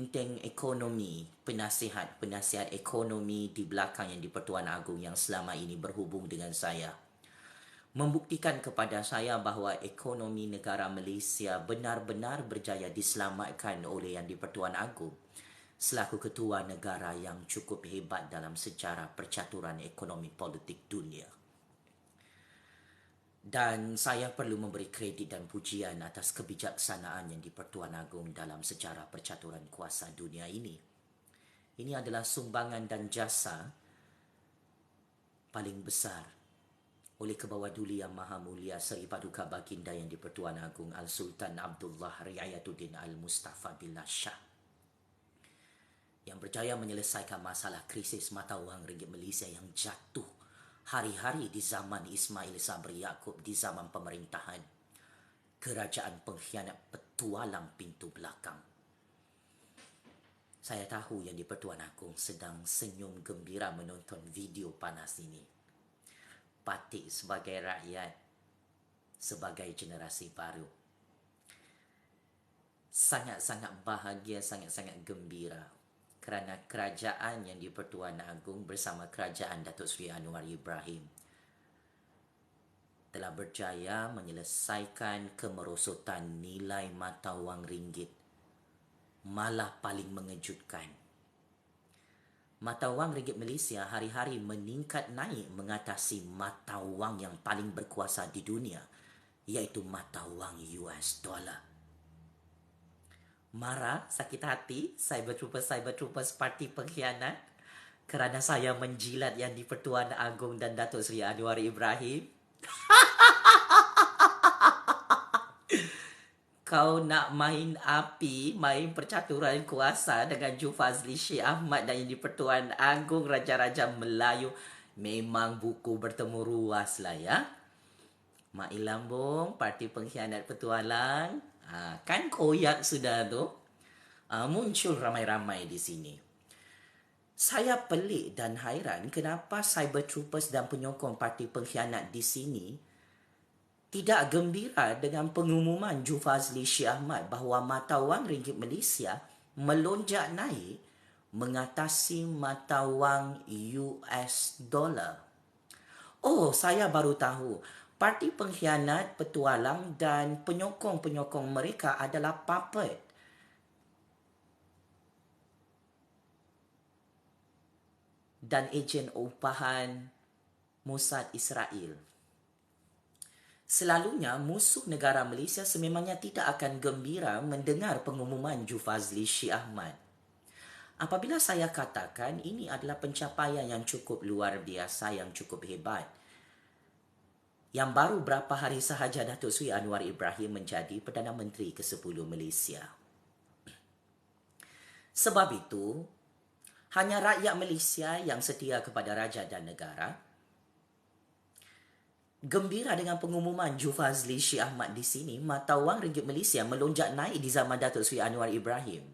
ekonomi, penasihat ekonomi di belakang Yang di-Pertuan Agong yang selama ini berhubung dengan saya membuktikan kepada saya bahawa ekonomi negara Malaysia benar-benar berjaya diselamatkan oleh Yang di-Pertuan Agong selaku ketua negara yang cukup hebat dalam sejarah percaturan ekonomi politik dunia. Dan saya perlu memberi kredit dan pujian atas kebijaksanaan yang di-Pertuan Agong dalam sejarah percaturan kuasa dunia ini. Ini adalah sumbangan dan jasa paling besar oleh Kebawah Duli Yang Maha Mulia Seri Paduka Baginda yang di-Pertuan Agong Al-Sultan Abdullah Riayatuddin Al-Mustafa Billah Shah, yang berjaya menyelesaikan masalah krisis mata wang ringgit Malaysia yang jatuh hari-hari di zaman Ismail Sabri Yaakob di zaman pemerintahan kerajaan pengkhianat petualang pintu belakang. Saya tahu yang di-Pertuan Agong sedang senyum gembira menonton video panas ini. Patik sebagai rakyat, sebagai generasi baru. Sangat-sangat bahagia, sangat-sangat gembira kerana kerajaan yang di-Pertuan Agong bersama kerajaan Datuk Seri Anwar Ibrahim telah berjaya menyelesaikan kemerosotan nilai mata wang ringgit. Malah paling mengejutkan, mata wang ringgit Malaysia hari-hari meningkat naik mengatasi mata wang yang paling berkuasa di dunia, iaitu mata wang US dollar. Marah, sakit hati, cyber troopers parti pengkhianat kerana saya menjilat yang di-Pertuan Agong dan Datuk Seri Anwar Ibrahim. Kau nak main api, main percaturan kuasa dengan Ju Fazli Syekh Ahmad dan yang di-Pertuan Agong Raja-Raja Melayu. Memang buku bertemu ruas lah ya. Mak Ilambung, parti pengkhianat petualang. Kan koyak sudah tu. Muncul ramai-ramai di sini. Saya pelik dan hairan kenapa cyber troopers dan penyokong parti pengkhianat di sini tidak gembira dengan pengumuman Ju Fazli Syekh Ahmad bahawa mata wang ringgit Malaysia melonjak naik mengatasi mata wang US dollar. Oh, saya baru tahu. Parti pengkhianat, petualang dan penyokong-penyokong mereka adalah puppet dan ejen upahan Mossad Israel. Selalunya musuh negara Malaysia sememangnya tidak akan gembira mendengar pengumuman Ju Fazli Syekh Ahmad. Apabila saya katakan ini adalah pencapaian yang cukup luar biasa, yang cukup hebat, yang baru berapa hari sahaja Datuk Seri Anwar Ibrahim menjadi Perdana Menteri ke-10 Malaysia. Sebab itu, hanya rakyat Malaysia yang setia kepada raja dan negara gembira dengan pengumuman Ju Fazli Syekh Ahmad di sini. Mata wang ringgit Malaysia melonjak naik di zaman Datuk Seri Anwar Ibrahim.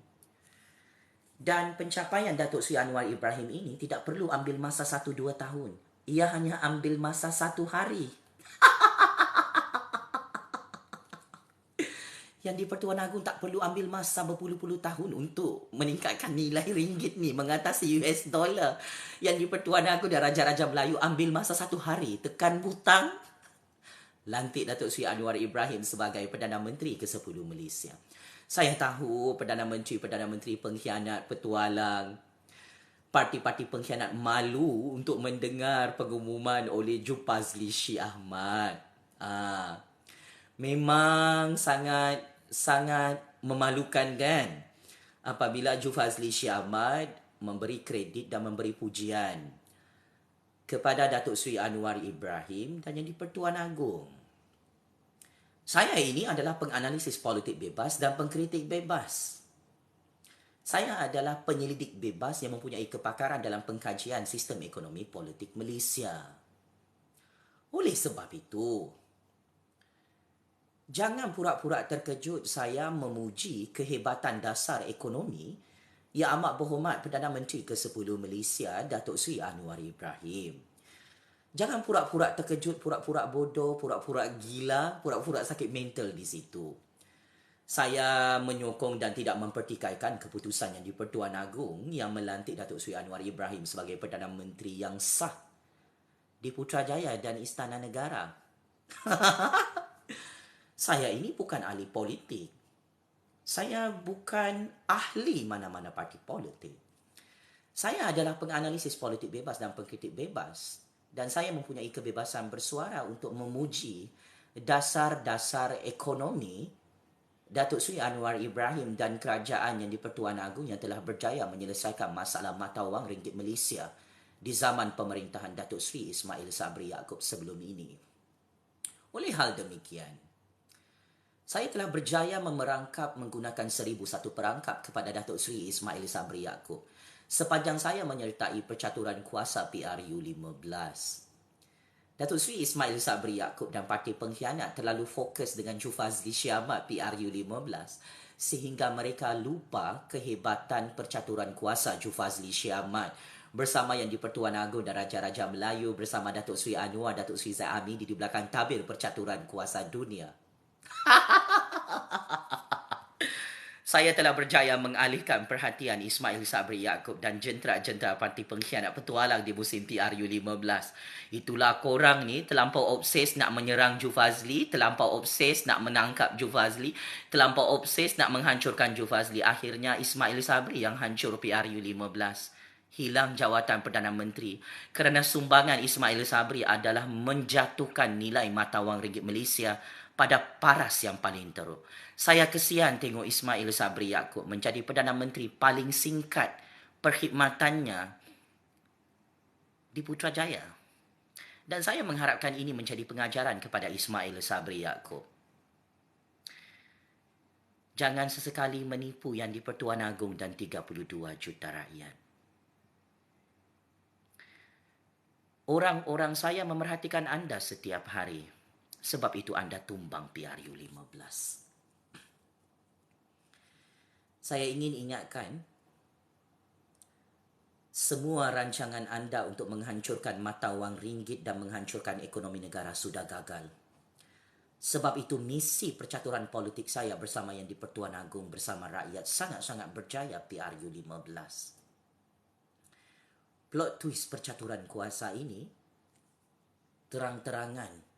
Dan pencapaian Datuk Seri Anwar Ibrahim ini tidak perlu ambil masa 1-2 tahun. Ia hanya ambil masa 1 hari. Yang di-Pertuan Agong tak perlu ambil masa berpuluh-puluh tahun untuk meningkatkan nilai ringgit ni mengatasi US dollar. Yang di-Pertuan Agong dan Raja-Raja Melayu ambil masa 1 hari. Tekan butang, lantik Datuk Seri Anwar Ibrahim sebagai Perdana Menteri ke-10 Malaysia. Saya tahu Perdana Menteri pengkhianat, petualang, parti-parti pengkhianat malu untuk mendengar pengumuman oleh Ju Fazli Syekh Ahmad. Memang sangat memalukan kan apabila Ju Fazli Syekh Ahmad memberi kredit dan memberi pujian kepada Datuk Seri Anwar Ibrahim dan yang di-Pertuan Agong. Saya ini adalah penganalisis politik bebas dan pengkritik bebas. Saya adalah penyelidik bebas yang mempunyai kepakaran dalam pengkajian sistem ekonomi politik Malaysia. Oleh sebab itu, jangan pura-pura terkejut saya memuji kehebatan dasar ekonomi Yang Amat Berhormat Perdana Menteri ke-10 Malaysia, Datuk Seri Anwar Ibrahim. Jangan pura-pura terkejut, pura-pura bodoh, pura-pura gila, pura-pura sakit mental di situ. Saya menyokong dan tidak mempertikaikan keputusan yang di-Pertuan Agong yang melantik Datuk Seri Anwar Ibrahim sebagai Perdana Menteri yang sah di Putrajaya dan Istana Negara. Saya ini bukan ahli politik. Saya bukan ahli mana-mana parti politik. Saya adalah penganalisis politik bebas dan pengkritik bebas. Dan saya mempunyai kebebasan bersuara untuk memuji dasar-dasar ekonomi Datuk Seri Anwar Ibrahim dan kerajaan yang di-Pertuan Agong yang telah berjaya menyelesaikan masalah mata wang ringgit Malaysia di zaman pemerintahan Datuk Seri Ismail Sabri Yaakob sebelum ini. Oleh hal demikian, saya telah berjaya memerangkap menggunakan 1001 perangkap kepada Datuk Seri Ismail Sabri Yaakob sepanjang saya menyertai percaturan kuasa PRU 15. Datuk Seri Ismail Sabri Yaakob dan Parti Pengkhianat terlalu fokus dengan Jufazli Syamat PRU 15 sehingga mereka lupa kehebatan percaturan kuasa Jufazli Syamat bersama yang di-Pertuan Agong dan Raja-Raja Melayu bersama Datuk Seri Anwar, Datuk Seri Zaid Hamidi di belakang tabir percaturan kuasa dunia. Saya telah berjaya mengalihkan perhatian Ismail Sabri Yaakob dan jentera-jentera Parti Pengkhianat Petualang di musim PRU 15. Itulah korang ni terlampau obses nak menyerang Jufazli, terlampau obses nak menangkap Jufazli, terlampau obses nak menghancurkan Jufazli. Akhirnya Ismail Sabri yang hancur PRU 15. Hilang jawatan Perdana Menteri kerana sumbangan Ismail Sabri adalah menjatuhkan nilai mata wang ringgit Malaysia pada paras yang paling teruk. Saya kesian tengok Ismail Sabri Yaakob menjadi Perdana Menteri paling singkat perkhidmatannya di Putrajaya. Dan saya mengharapkan ini menjadi pengajaran kepada Ismail Sabri Yaakob. Jangan sesekali menipu yang di-Pertuan Agong dan 32 juta rakyat. Orang-orang saya memerhatikan anda setiap hari. Sebab itu anda tumbang PRU 15. Saya ingin ingatkan, semua rancangan anda untuk menghancurkan mata wang ringgit dan menghancurkan ekonomi negara sudah gagal. Sebab itu misi percaturan politik saya bersama yang di-Pertuan Agong bersama rakyat sangat-sangat berjaya PRU 15. Plot twist percaturan kuasa ini, terang-terangan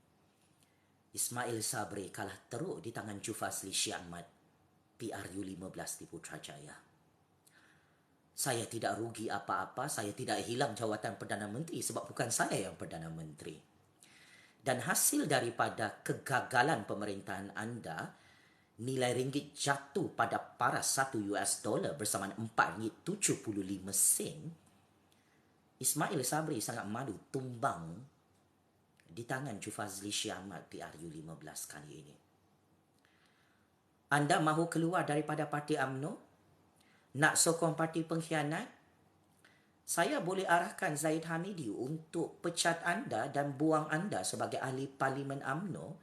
Ismail Sabri kalah teruk di tangan Jufazli Syamat PRU 15 di Putrajaya. Saya tidak rugi apa-apa, saya tidak hilang jawatan Perdana Menteri sebab bukan saya yang Perdana Menteri. Dan hasil daripada kegagalan pemerintahan anda, nilai ringgit jatuh pada paras $1 bersamaan RM4.75. Ismail Sabri sangat malu tumbang di tangan Jufazli Syamat PRU 15 kali ini. Anda mahu keluar daripada Parti UMNO? Nak sokong Parti Pengkhianat? Saya boleh arahkan Zaid Hamidi untuk pecat anda dan buang anda sebagai ahli Parlimen UMNO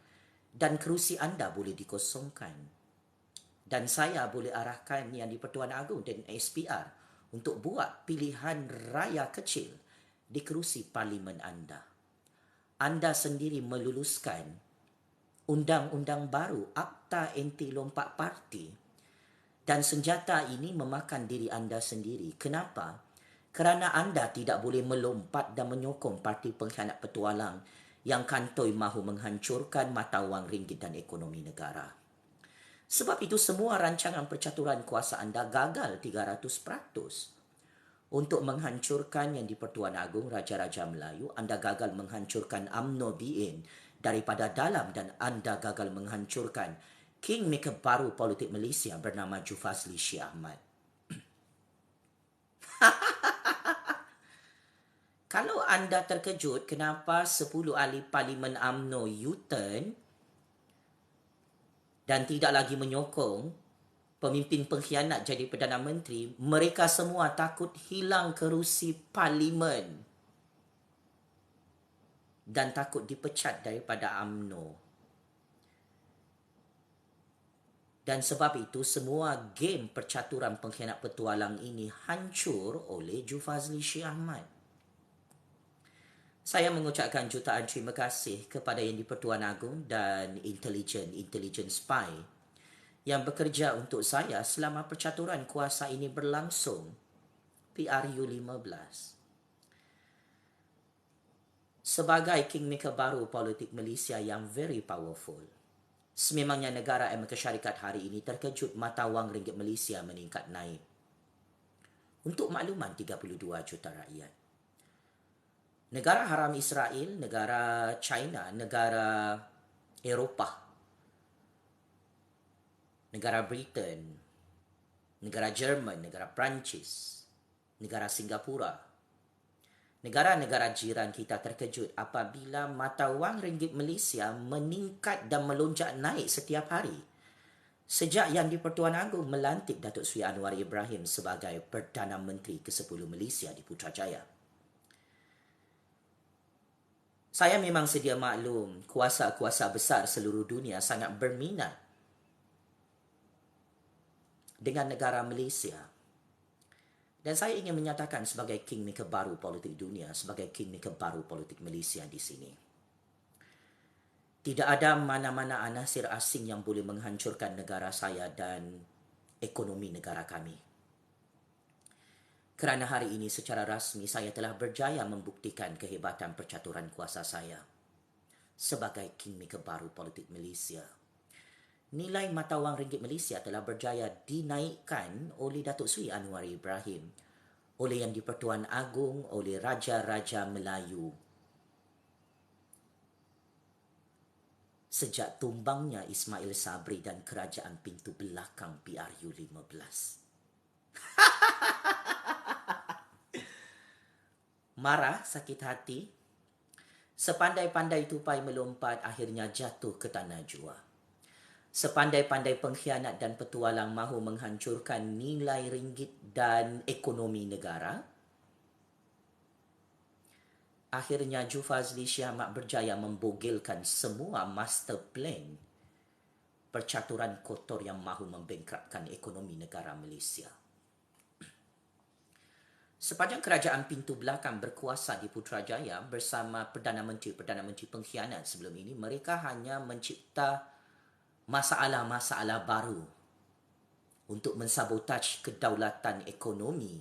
dan kerusi anda boleh dikosongkan. Dan saya boleh arahkan yang di-Pertuan Agong dan SPR untuk buat pilihan raya kecil di kerusi Parlimen anda. Anda sendiri meluluskan undang-undang baru Akta Anti Lompat Parti dan senjata ini memakan diri anda sendiri. Kenapa? Kerana anda tidak boleh melompat dan menyokong Parti Pengkhianat Petualang yang kantoi mahu menghancurkan mata wang ringgit dan ekonomi negara. Sebab itu semua rancangan percaturan kuasa anda gagal 300%. Untuk menghancurkan yang di-Pertuan Agong Raja-Raja Melayu, anda gagal menghancurkan UMNO BN daripada dalam dan anda gagal menghancurkan kingmaker baru politik Malaysia bernama Jufazli Syamat. Kalau anda terkejut kenapa 10 ahli Parlimen UMNO U-turn dan tidak lagi menyokong pemimpin pengkhianat jadi Perdana Menteri, mereka semua takut hilang kerusi Parlimen dan takut dipecat daripada UMNO. Dan sebab itu semua game percaturan pengkhianat petualang ini hancur oleh Jufazli Syamat. Saya mengucapkan jutaan terima kasih kepada yang di-Pertuan Agong dan intelijen spy yang bekerja untuk saya selama percaturan kuasa ini berlangsung PRU 15. Sebagai kingmaker baru politik Malaysia yang very powerful, sememangnya negara Amerika Syarikat hari ini terkejut mata wang ringgit Malaysia meningkat naik. Untuk makluman 32 juta rakyat, Negara haram Israel, negara China, negara Eropah, negara Britain, negara Jerman, negara Perancis, negara Singapura, negara-negara jiran kita terkejut apabila mata wang ringgit Malaysia meningkat dan melonjak naik setiap hari sejak Yang di-Pertuan Agong melantik Datuk Seri Anwar Ibrahim sebagai Perdana Menteri ke-10 Malaysia di Putrajaya. Saya memang sedia maklum kuasa-kuasa besar seluruh dunia sangat berminat dengan negara Malaysia. Dan saya ingin menyatakan sebagai kingmaker baru politik dunia, sebagai kingmaker baru politik Malaysia di sini. Tidak ada mana-mana anasir asing yang boleh menghancurkan negara saya dan ekonomi negara kami. Kerana hari ini secara rasmi saya telah berjaya membuktikan kehebatan percaturan kuasa saya sebagai kingmaker baru politik Malaysia. Nilai mata wang ringgit Malaysia telah berjaya dinaikkan oleh Datuk Seri Anwar Ibrahim, oleh Yang di-Pertuan Agong, oleh Raja-Raja Melayu. Sejak tumbangnya Ismail Sabri dan Kerajaan Pintu Belakang PRU 15. Marah, sakit hati, sepandai-pandai tupai melompat akhirnya jatuh ke tanah jua. Sepandai-pandai pengkhianat dan petualang mahu menghancurkan nilai ringgit dan ekonomi negara, akhirnya Ju Fazli Shah Ahmad berjaya membogilkan semua master plan percaturan kotor yang mahu membengkrakkan ekonomi negara Malaysia. Sepanjang Kerajaan Pintu Belakang berkuasa di Putrajaya bersama Perdana Menteri pengkhianat sebelum ini, mereka hanya mencipta masalah-masalah baru untuk mensabotaj kedaulatan ekonomi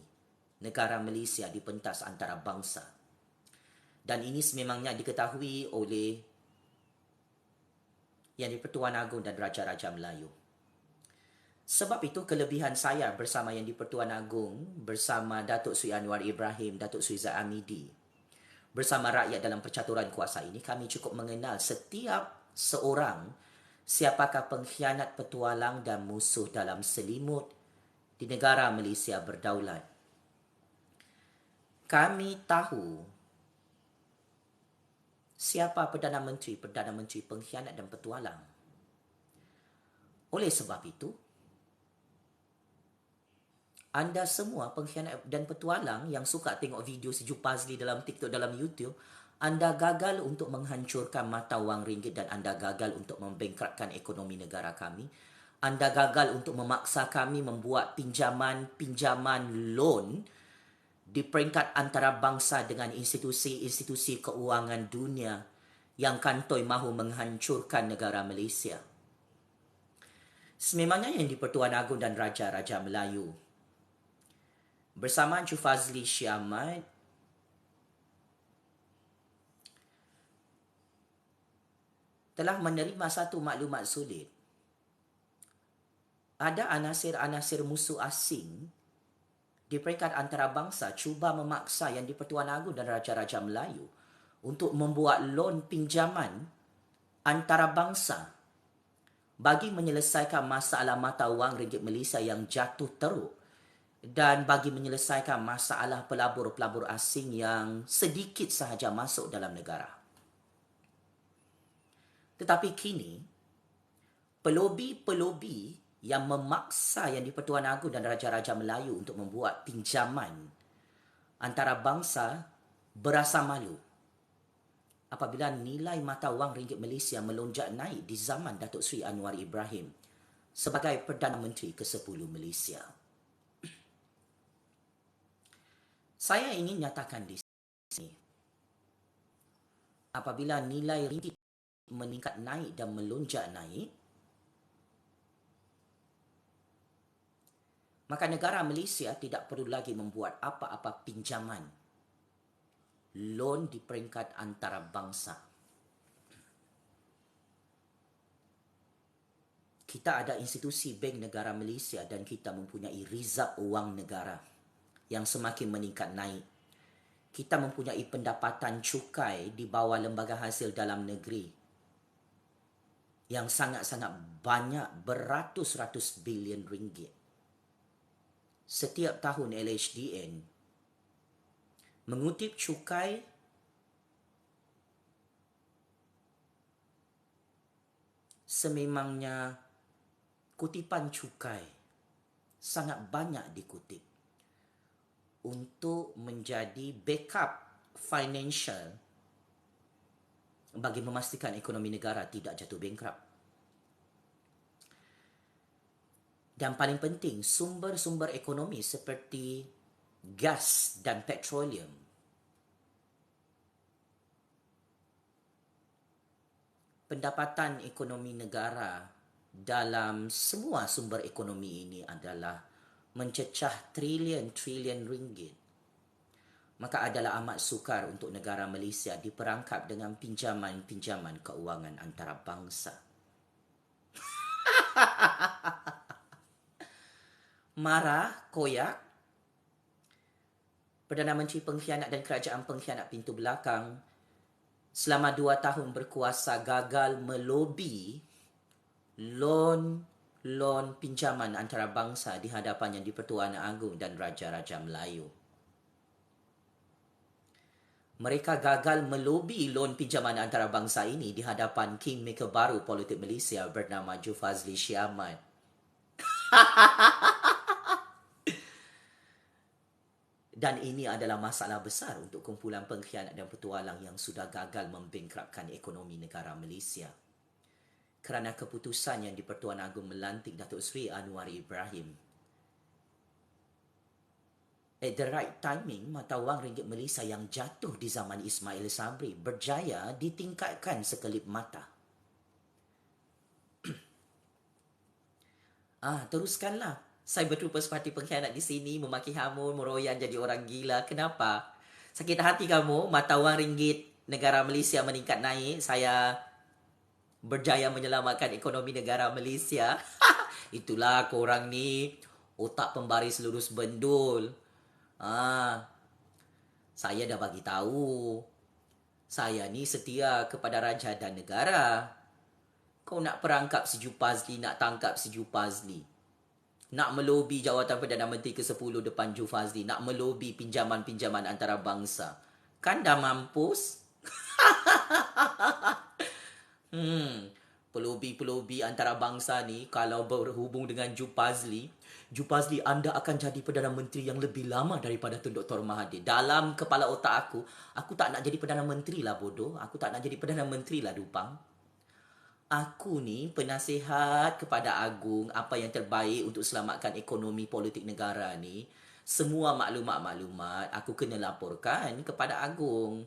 negara Malaysia di pentas antarabangsa. Dan ini sememangnya diketahui oleh Yang di-Pertuan Agong dan Raja-Raja Melayu. Sebab itu kelebihan saya bersama Yang di-Pertuan Agong, bersama Datuk Seri Anwar Ibrahim, Datuk Seri Zahid Hamidi, bersama rakyat dalam percaturan kuasa ini, kami cukup mengenal setiap seorang siapakah pengkhianat, petualang dan musuh dalam selimut di negara Malaysia berdaulat. Kami tahu siapa Perdana Menteri pengkhianat dan petualang. Oleh sebab itu, anda semua pengkhianat dan petualang yang suka tengok video si Ju Fazli dalam TikTok, dalam YouTube, anda gagal untuk menghancurkan mata wang ringgit dan anda gagal untuk membengkrakkan ekonomi negara kami. Anda gagal untuk memaksa kami membuat pinjaman loan di peringkat antarabangsa dengan institusi-institusi keuangan dunia yang kantoi mahu menghancurkan negara Malaysia. Sememangnya Yang di-Pertuan Agong dan Raja-Raja Melayu bersama Ju Fazli Shah Ahmad telah menerima satu maklumat sulit. Ada anasir-anasir musuh asing di peringkat antarabangsa cuba memaksa Yang di-Pertuan Agong dan Raja-Raja Melayu untuk membuat loan pinjaman antarabangsa bagi menyelesaikan masalah mata wang ringgit Malaysia yang jatuh teruk dan bagi menyelesaikan masalah pelabur-pelabur asing yang sedikit sahaja masuk dalam negara. Tetapi kini, pelobi-pelobi yang memaksa Yang di-Pertuan Agong dan Raja-Raja Melayu untuk membuat pinjaman antarabangsa berasa malu apabila nilai mata wang ringgit Malaysia melonjak naik di zaman Datuk Seri Anwar Ibrahim sebagai Perdana Menteri ke-10 Malaysia. Saya ingin nyatakan di sini, apabila nilai ringgit meningkat naik dan melonjak naik, maka negara Malaysia tidak perlu lagi membuat apa-apa pinjaman loan di peringkat antarabangsa. Kita ada institusi Bank Negara Malaysia dan kita mempunyai rizab wang negara yang semakin meningkat naik. kita mempunyai pendapatan cukai di bawah lembaga hasil dalam negeri yang sangat-sangat banyak, beratus-ratus bilion ringgit. Setiap tahun LHDN mengutip cukai sememangnya kutipan cukai sangat banyak dikutip untuk menjadi backup financial bagi memastikan ekonomi negara tidak jatuh bankrupt. Dan paling penting, sumber-sumber ekonomi seperti gas dan petroleum pendapatan ekonomi negara dalam semua sumber ekonomi ini adalah mencecah trilion-trilion ringgit. Maka adalah amat sukar untuk negara Malaysia diperangkap dengan pinjaman-pinjaman keuangan antarabangsa. Marah, koyak, Perdana Menteri Pengkhianat dan Kerajaan Pengkhianat Pintu Belakang selama 2 tahun berkuasa gagal melobi loan pinjaman antarabangsa di hadapan Yang di-Pertuan Agong dan Raja-Raja Melayu. Mereka gagal melobi loan pinjaman antarabangsa ini di hadapan Kingmaker baru politik Malaysia bernama Jufazli Shee Ahmad. Dan ini adalah masalah besar untuk kumpulan pengkhianat dan petualang yang sudah gagal membangkrupkan ekonomi negara Malaysia. Kerana keputusan Yang di-Pertuan Agong melantik Datuk Seri Anwar Ibrahim. At the right timing, mata wang ringgit Malaysia yang jatuh di zaman Ismail Sabri berjaya ditingkatkan sekelip mata. Teruskanlah. Saya bertupas parti pengkhianat di sini, memaki hamun, meroyan jadi orang gila. Kenapa? Sakit hati kamu, mata wang ringgit negara Malaysia meningkat naik. Saya berjaya menyelamatkan ekonomi negara Malaysia. Itulah korang ni, otak pembaris lurus bendul. Saya dah bagi tahu. Saya ni setia kepada raja dan negara. Kau nak perangkap si Jufazli, nak tangkap si Jufazli. Nak melobi jawatan Perdana Menteri ke-10 depan Jufazli. Nak melobi pinjaman-pinjaman antarabangsa. Kan dah mampus? Pelobi-pelobi antarabangsa ni kalau berhubung dengan Jufazli, anda akan jadi Perdana Menteri yang lebih lama daripada Tun Dr. Mahathir. Dalam kepala otak aku tak nak jadi Perdana Menteri lah bodoh. Aku tak nak jadi Perdana Menteri lah dupang. Aku ni penasihat kepada Agong apa yang terbaik untuk selamatkan ekonomi politik negara ni. Semua maklumat-maklumat aku kena laporkan kepada Agong.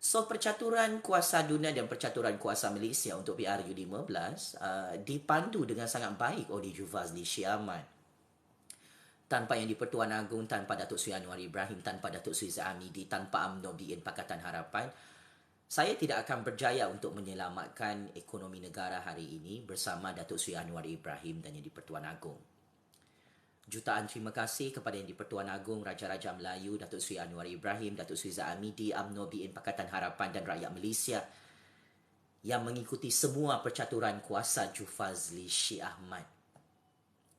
So, percaturan kuasa dunia dan percaturan kuasa Malaysia untuk PRU15 dipandu dengan sangat baik oleh Jufazli Shee Ahmad. Tanpa Yang di-Pertuan Agong, tanpa Datuk Seri Anwar Ibrahim, tanpa Datuk Seri Zahmidi, tanpa UMNO BN Pakatan Harapan, saya tidak akan berjaya untuk menyelamatkan ekonomi negara hari ini bersama Datuk Seri Anwar Ibrahim dan Yang di-Pertuan Agong. Jutaan terima kasih kepada Yang di-Pertuan Agong, Raja-Raja Melayu, Datuk Seri Anwar Ibrahim, Datuk Seri Zahmidi, UMNO BN Pakatan Harapan dan rakyat Malaysia yang mengikuti semua percaturan kuasa Jufazli Shee Ahmad.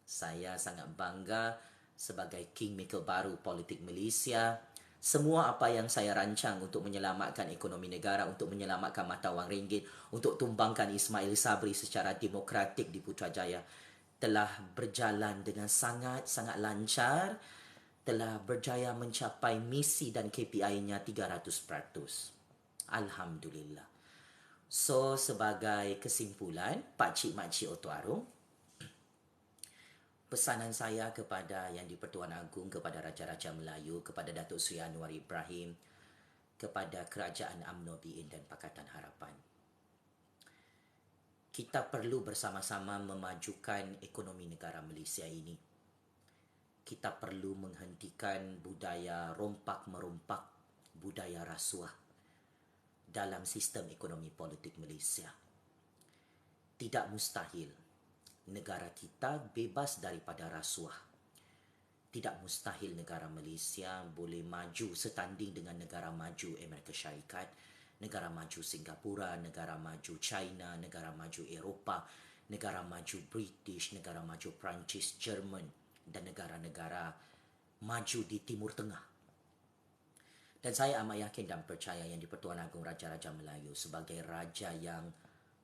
Saya sangat bangga sebagai Kingmaker baru politik Malaysia. Semua apa yang saya rancang untuk menyelamatkan ekonomi negara, untuk menyelamatkan mata wang ringgit, untuk tumbangkan Ismail Sabri secara demokratik di Putrajaya telah berjalan dengan sangat-sangat lancar, telah berjaya mencapai misi dan KPI-nya 300%. Alhamdulillah. So, sebagai kesimpulan, pakcik-makcik Oto Arong, pesanan saya kepada Yang di-Pertuan Agong, kepada Raja-Raja Melayu, kepada Datuk Seri Anwar Ibrahim, kepada Kerajaan UMNO BN dan Pakatan Harapan. Kita perlu bersama-sama memajukan ekonomi negara Malaysia ini. Kita perlu menghentikan budaya rompak-merompak, budaya rasuah dalam sistem ekonomi politik Malaysia. Tidak mustahil negara kita bebas daripada rasuah. tidak mustahil negara Malaysia boleh maju setanding dengan negara maju Amerika Syarikat, negara maju Singapura, negara maju China, negara maju Eropah, negara maju British, negara maju Perancis, Jerman dan negara-negara maju di Timur Tengah. Dan saya amat yakin dan percaya Yang di-Pertuan Agong Raja-Raja Melayu sebagai raja yang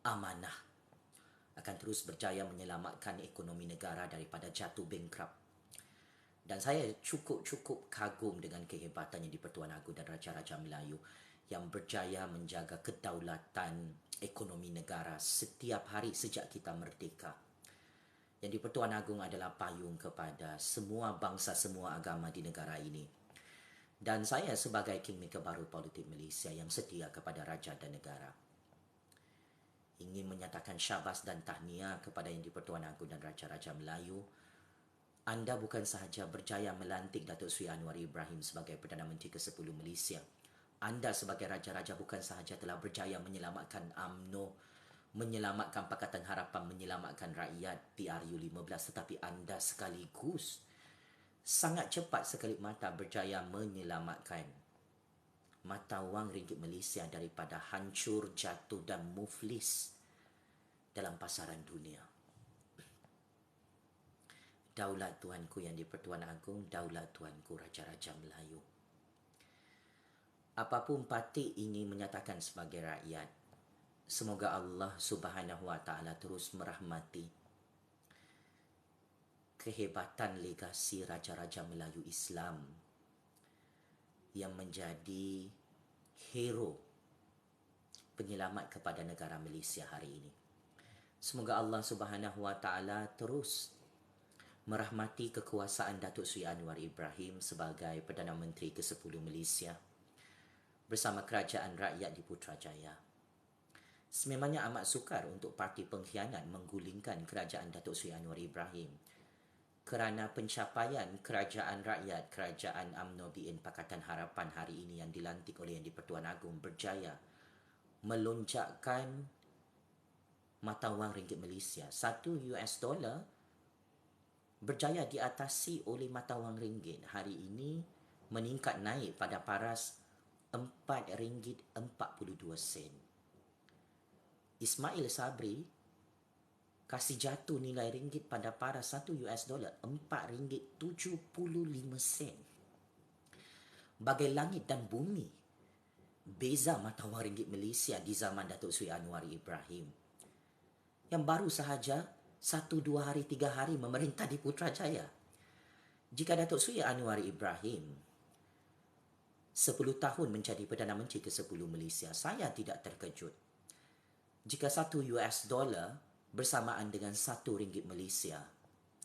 amanah akan terus berjaya menyelamatkan ekonomi negara daripada jatuh bankrupt. Dan saya cukup kagum dengan kehebatan Yang di-Pertuan Agong dan Raja-Raja Melayu yang berjaya menjaga kedaulatan ekonomi negara setiap hari sejak kita merdeka. Yang di-Pertuan Agong adalah payung kepada semua bangsa, semua agama di negara ini. Dan saya sebagai kingmaker baru politik Malaysia yang setia kepada raja dan negara ingin menyatakan syabas dan tahniah kepada Yang di-Pertuan Agong dan Raja-Raja Melayu. Anda bukan sahaja berjaya melantik Datuk Seri Anwar Ibrahim sebagai Perdana Menteri ke-10 Malaysia. Anda sebagai raja-raja bukan sahaja telah berjaya menyelamatkan UMNO, menyelamatkan Pakatan Harapan, menyelamatkan rakyat PRU15, tetapi anda sekaligus sangat cepat sekelip mata berjaya menyelamatkan mata wang ringgit Malaysia daripada hancur, jatuh dan muflis dalam pasaran dunia. Daulat Tuanku Yang di-Pertuan Agong, daulat Tuanku Raja-Raja Melayu. Apapun parti ini menyatakan sebagai rakyat, semoga Allah Subhanahu Wa Taala terus merahmati kehebatan legasi Raja-Raja Melayu Islam yang menjadi hero penyelamat kepada negara Malaysia hari ini. Semoga Allah Subhanahu Wa Taala terus merahmati kekuasaan Datuk Seri Anwar Ibrahim sebagai Perdana Menteri ke-10 Malaysia bersama kerajaan rakyat di Putrajaya. Sememangnya amat sukar untuk parti pengkhianat menggulingkan kerajaan Datuk Seri Anwar Ibrahim kerana pencapaian kerajaan rakyat, kerajaan UMNO BN Pakatan Harapan hari ini yang dilantik oleh Yang di-Pertuan Agong berjaya melonjakkan mata wang ringgit Malaysia. $1 berjaya diatasi oleh mata wang ringgit. Hari ini meningkat naik pada paras RM4.42. Ismail Sabri kasih jatuh nilai ringgit pada paras $1 RM4.75. Bagai langit dan bumi beza mata wang ringgit Malaysia di zaman Datuk Seri Anwar Ibrahim yang baru sahaja 1, 2 hari, 3 hari memerintah di Putrajaya. Jika Datuk Seri Anwar Ibrahim 10 tahun menjadi Perdana Menteri ke-10 Malaysia, saya tidak terkejut jika $1 bersamaan dengan RM1 Malaysia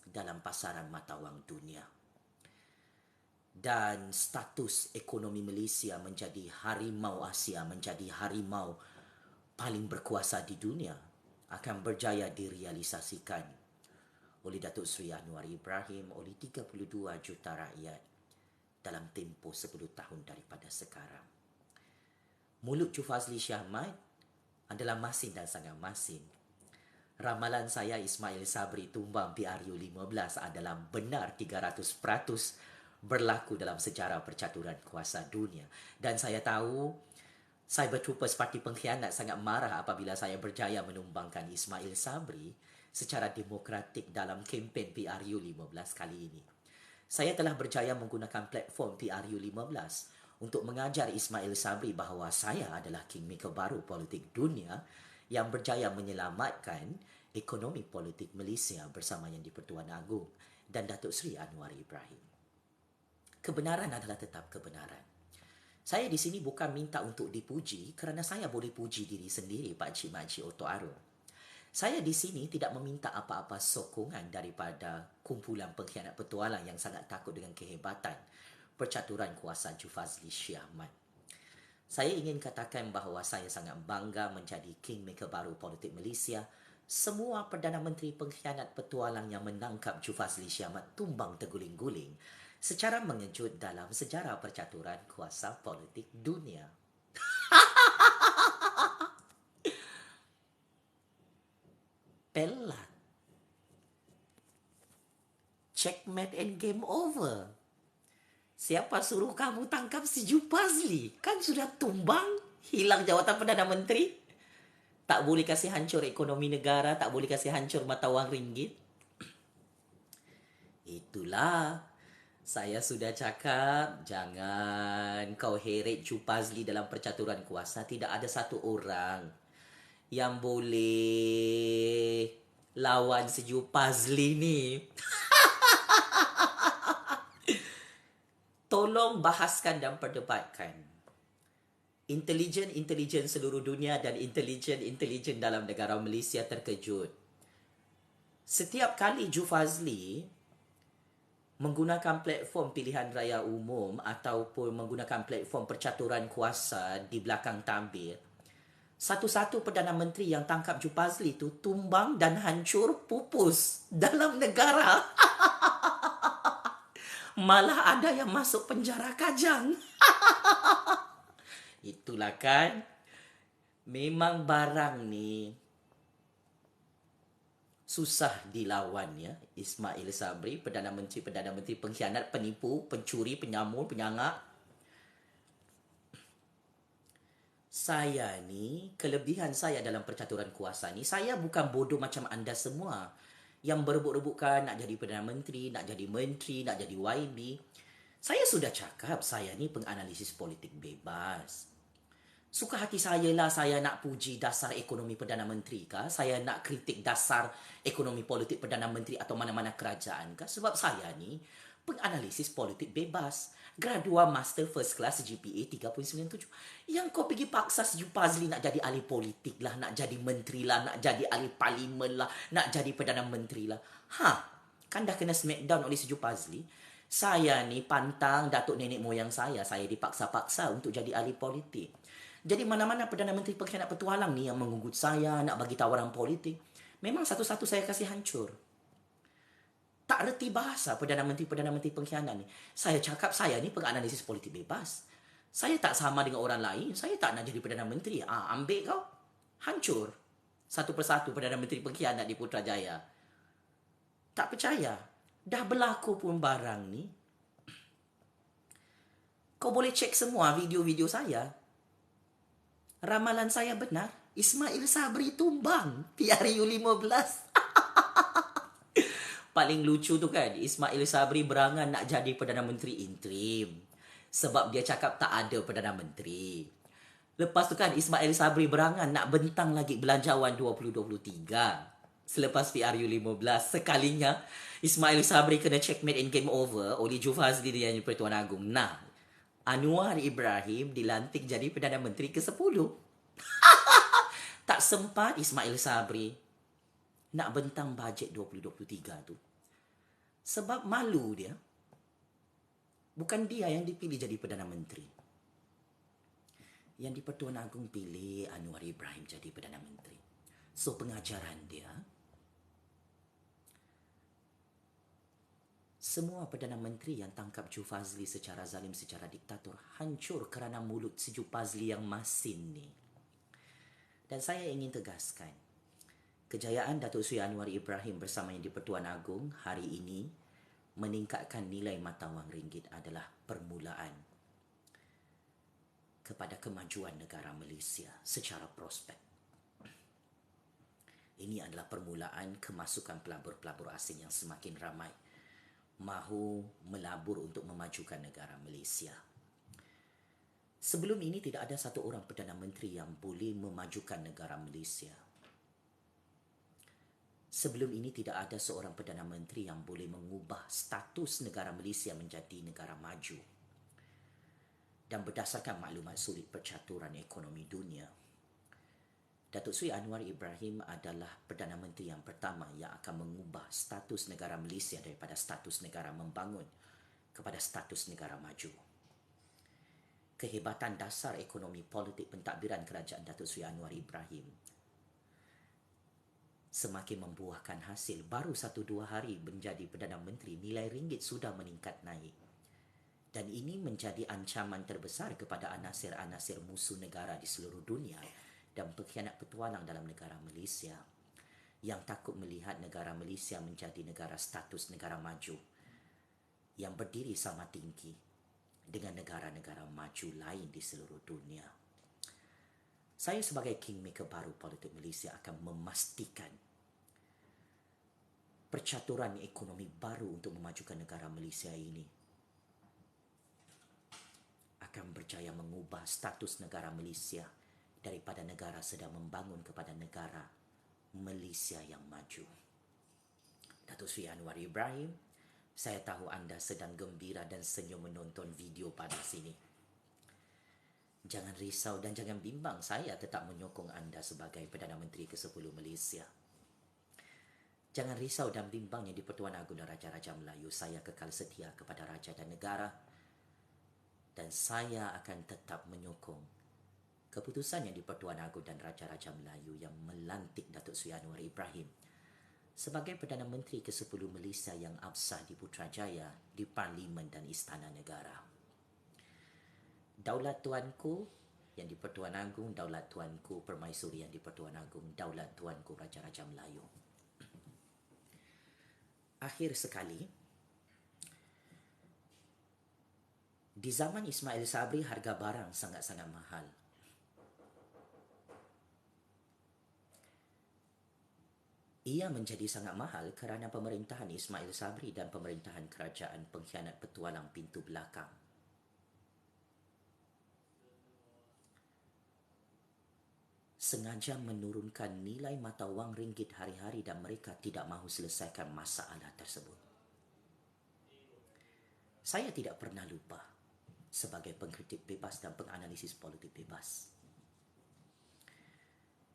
dalam pasaran mata wang dunia. Dan status ekonomi Malaysia menjadi harimau Asia, menjadi harimau paling berkuasa di dunia akan berjaya direalisasikan oleh Datuk Seri Anwar Ibrahim, oleh 32 juta rakyat dalam tempoh 10 tahun daripada sekarang. Mulut Cu Fazli Syahmad adalah masin dan sangat masin. Ramalan saya Ismail Sabri tumbang PRU15 adalah benar 300% berlaku dalam sejarah percaturan kuasa dunia. Dan saya tahu Cyber Troopers Parti Pengkhianat sangat marah apabila saya berjaya menumbangkan Ismail Sabri secara demokratik dalam kempen PRU15 kali ini. Saya telah berjaya menggunakan platform PRU15 untuk mengajar Ismail Sabri bahawa saya adalah kingmaker baru politik dunia yang berjaya menyelamatkan ekonomi politik Malaysia bersama Yang di-Pertuan Agong dan Datuk Seri Anwar Ibrahim. Kebenaran adalah tetap kebenaran. Saya di sini bukan minta untuk dipuji kerana saya boleh puji diri sendiri, Pak Cik Makcik Oto Arum. Saya di sini tidak meminta apa-apa sokongan daripada kumpulan pengkhianat petualang yang sangat takut dengan kehebatan percaturan kuasa Cu Fazli Syahmad. Saya ingin katakan bahawa saya sangat bangga menjadi kingmaker baru politik Malaysia. Semua Perdana Menteri pengkhianat petualang yang menangkap Cu Fazli Syahmad tumbang terguling-guling secara mengejut dalam sejarah percaturan kuasa politik dunia. Pelat. checkmate and game over. Siapa suruh kamu tangkap si Jupazli? Kan sudah tumbang, hilang jawatan Perdana Menteri. Tak boleh kasih hancur ekonomi negara, tak boleh kasih hancur mata wang ringgit. Itulah, saya sudah cakap, jangan kau heret Jupazli dalam percaturan kuasa. Tidak ada satu orang yang boleh lawan si Jupazli ni. Tolong bahaskan dan perdebatkan. Intelijen seluruh dunia dan intelijen dalam negara Malaysia terkejut. Setiap kali Jufazli menggunakan platform pilihan raya umum ataupun menggunakan platform percaturan kuasa di belakang tabir, satu-satu Perdana Menteri yang tangkap Jufazli itu tumbang dan hancur pupus dalam negara. Malah ada yang masuk penjara Kajang. Itulah kan. Memang barang ni susah dilawan ya. Ismail Sabri, Perdana Menteri pengkhianat, penipu, pencuri, penyamul, penyangak. Saya ni, kelebihan saya dalam percaturan kuasa ni, saya bukan bodoh macam anda semua yang berebut-rebutkan nak jadi Perdana Menteri, nak jadi menteri, nak jadi YB. Saya sudah cakap, saya ni penganalisis politik bebas. Suka hati saya lah saya nak puji dasar ekonomi Perdana Menteri kah? Saya nak kritik dasar ekonomi politik Perdana Menteri atau mana-mana kerajaan kah? Sebab saya ni penganalisis politik bebas. Gradua Master First Class GPA 3.97. Yang kau pergi paksa si Jupazli nak jadi ahli politik lah, nak jadi menteri lah, nak jadi ahli parlimen lah, nak jadi Perdana Menteri lah. Kan dah kena smackdown oleh si Jupazli. Saya ni pantang datuk nenek moyang saya dipaksa-paksa untuk jadi ahli politik. Jadi mana-mana Perdana Menteri pengkhianat petualang ni yang mengunggut saya, nak bagi tawaran politik, memang satu-satu saya kasih hancur. Tak reti bahasa Perdana Menteri pengkhianat ni. Saya cakap saya ni penganalisis politik bebas. Saya tak sama dengan orang lain. Saya tak nak jadi Perdana Menteri. Ambil kau. Hancur. Satu persatu Perdana Menteri pengkhianat di Putrajaya. Tak percaya. Dah berlaku pun barang ni. Kau boleh cek semua video-video saya. Ramalan saya benar. Ismail Sabri tumbang. PRU 15. Paling lucu tu kan, Ismail Sabri berangan nak jadi Perdana Menteri interim. Sebab dia cakap tak ada Perdana Menteri. Lepas tu kan, Ismail Sabri berangan nak bentang lagi Belanjawan 2023. Selepas PRU 15, sekalinya Ismail Sabri kena checkmate and game over oleh Jufazli dan Pertuan Agong. Nah, Anwar Ibrahim dilantik jadi Perdana Menteri ke-10. Tak sempat Ismail Sabri nak bentang bajet 2023 tu. Sebab malu dia. Bukan dia yang dipilih jadi Perdana Menteri. Yang di Pertuan Agong pilih Anwar Ibrahim jadi Perdana Menteri. So pengajaran dia, semua Perdana Menteri yang tangkap Jufazli secara zalim, secara diktator, hancur kerana mulut si Jufazli yang masin ni. Dan saya ingin tegaskan, kejayaan Datuk Seri Anwar Ibrahim bersama yang di Pertuan Agong hari ini meningkatkan nilai mata wang ringgit adalah permulaan kepada kemajuan negara Malaysia secara prospek. Ini adalah permulaan kemasukan pelabur-pelabur asing yang semakin ramai mahu melabur untuk memajukan negara Malaysia. Sebelum ini tidak ada satu orang Perdana Menteri yang boleh memajukan negara Malaysia. Sebelum ini tidak ada seorang Perdana Menteri yang boleh mengubah status negara Malaysia menjadi negara maju. Dan berdasarkan maklumat sulit percaturan ekonomi dunia, Datuk Seri Anwar Ibrahim adalah Perdana Menteri yang pertama yang akan mengubah status negara Malaysia daripada status negara membangun kepada status negara maju. Kehebatan dasar ekonomi politik pentadbiran kerajaan Datuk Seri Anwar Ibrahim semakin membuahkan hasil. Baru 1-2 hari menjadi Perdana Menteri, nilai ringgit sudah meningkat naik. Dan ini menjadi ancaman terbesar kepada anasir-anasir musuh negara di seluruh dunia dan pengkhianat petualang dalam negara Malaysia. yang takut melihat negara Malaysia menjadi negara status negara maju yang berdiri sama tinggi dengan negara-negara maju lain di seluruh dunia. Saya sebagai kingmaker baru politik Malaysia akan memastikan percaturan ekonomi baru untuk memajukan negara Malaysia ini akan berjaya mengubah status negara Malaysia daripada negara sedang membangun kepada negara Malaysia yang maju. Datuk Seri Anwar Ibrahim, saya tahu anda sedang gembira dan senyum menonton video pada sini. Jangan risau dan jangan bimbang, saya tetap menyokong anda sebagai Perdana Menteri ke-10 Malaysia. Jangan risau dan bimbang yang di-Pertuan Agong dan Raja-Raja Melayu, saya kekal setia kepada Raja dan Negara dan saya akan tetap menyokong keputusan yang di-Pertuan Agong dan Raja-Raja Melayu yang melantik Datuk Seri Anwar Ibrahim sebagai Perdana Menteri ke-10 Malaysia yang absah di Putrajaya, di Parlimen dan Istana Negara. Daulat Tuanku yang di-Pertuan Agong, Daulat Tuanku Permaisuri yang di-Pertuan Agong, Daulat Tuanku Raja-Raja Melayu. Akhir sekali, di zaman Ismail Sabri harga barang sangat-sangat mahal. Ia menjadi sangat mahal kerana pemerintahan Ismail Sabri dan pemerintahan kerajaan pengkhianat petualang pintu belakang. Sengaja menurunkan nilai mata wang ringgit hari-hari dan mereka tidak mahu selesaikan masalah tersebut. Saya tidak pernah lupa sebagai pengkritik bebas dan penganalisis politik bebas.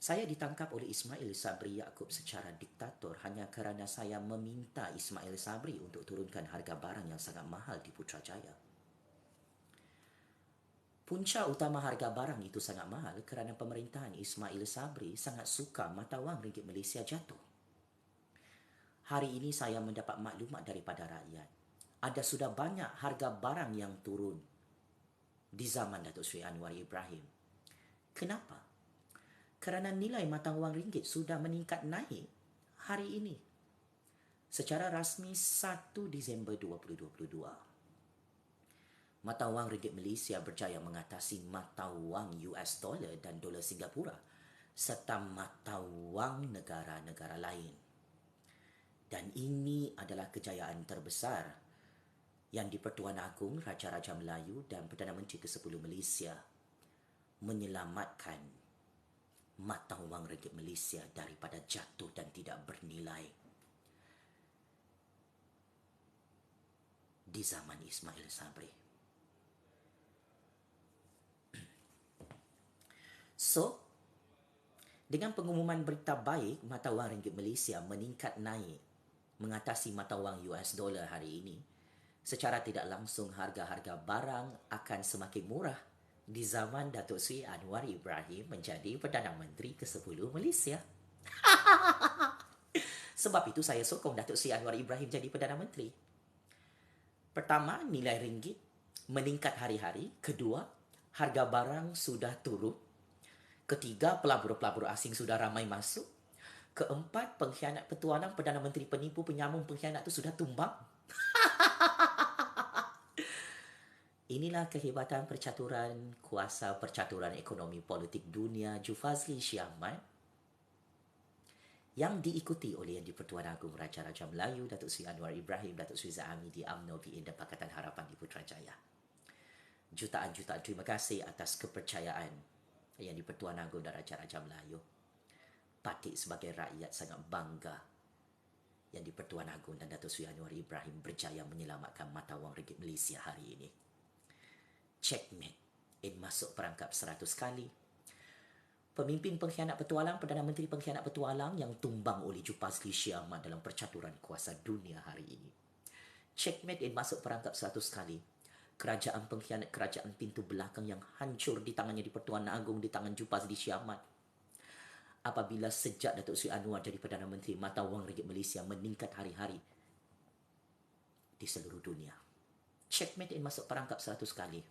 Saya ditangkap oleh Ismail Sabri Yaakob secara diktator hanya kerana saya meminta Ismail Sabri untuk turunkan harga barang yang sangat mahal di Putrajaya. Punca utama harga barang itu sangat mahal kerana pemerintahan Ismail Sabri sangat suka mata wang ringgit Malaysia jatuh. Hari ini saya mendapat maklumat daripada rakyat. Ada sudah banyak harga barang yang turun di zaman Datuk Seri Anwar Ibrahim. Kenapa? Kerana nilai mata wang ringgit sudah meningkat naik hari ini. Secara rasmi 1 Disember 2022. Mata wang ringgit Malaysia berjaya mengatasi mata wang US dollar dan dolar Singapura serta mata wang negara-negara lain. Dan ini adalah kejayaan terbesar yang di-Pertuan Agong, Raja-Raja Melayu dan Perdana Menteri ke-10 Malaysia menyelamatkan mata wang ringgit Malaysia daripada jatuh dan tidak bernilai di zaman Ismail Sabri. So, dengan pengumuman berita baik, mata wang ringgit Malaysia meningkat naik mengatasi mata wang US dollar hari ini, secara tidak langsung harga-harga barang akan semakin murah di zaman Datuk Seri Anwar Ibrahim menjadi Perdana Menteri ke-10 Malaysia. Sebab itu saya sokong Datuk Seri Anwar Ibrahim jadi Perdana Menteri. Pertama, nilai ringgit meningkat hari-hari. Kedua, harga barang sudah turun. Ketiga, pelabur-pelabur asing sudah ramai masuk. Keempat, pengkhianat petualang Perdana Menteri penipu penyambung pengkhianat itu sudah tumbang. Inilah kehebatan percaturan kuasa percaturan ekonomi politik dunia Jufazli Syiahmad yang diikuti oleh Yang di-Pertuan Agong Raja-Raja Melayu, Datuk Seri Anwar Ibrahim, Datuk Seri Zahami di UMNO PN dan Pakatan Harapan di Putrajaya. Jutaan-jutaan terima kasih atas kepercayaan Yang di-Pertuan Agong dan Raja-Raja Melayu. Patik sebagai rakyat sangat bangga Yang di-Pertuan Agong dan Datuk Seri Anwar Ibrahim berjaya menyelamatkan mata wang ringgit Malaysia hari ini. Checkmate. In masuk perangkap 100 kali. Pemimpin pengkhianat petualang, Perdana Menteri pengkhianat petualang yang tumbang oleh Jufazli Syiahmad dalam percaturan kuasa dunia hari ini. Checkmate in masuk perangkap 100 kali. Kerajaan pengkhianat, kerajaan pintu belakang yang hancur di tangannya di-Pertuan Agong, di tangan Jufazli Syiahmad. Apabila sejak Datuk Seri Anwar jadi Perdana Menteri, mata wang ringgit Malaysia meningkat hari-hari di seluruh dunia. Checkmate in masuk perangkap 100 kali.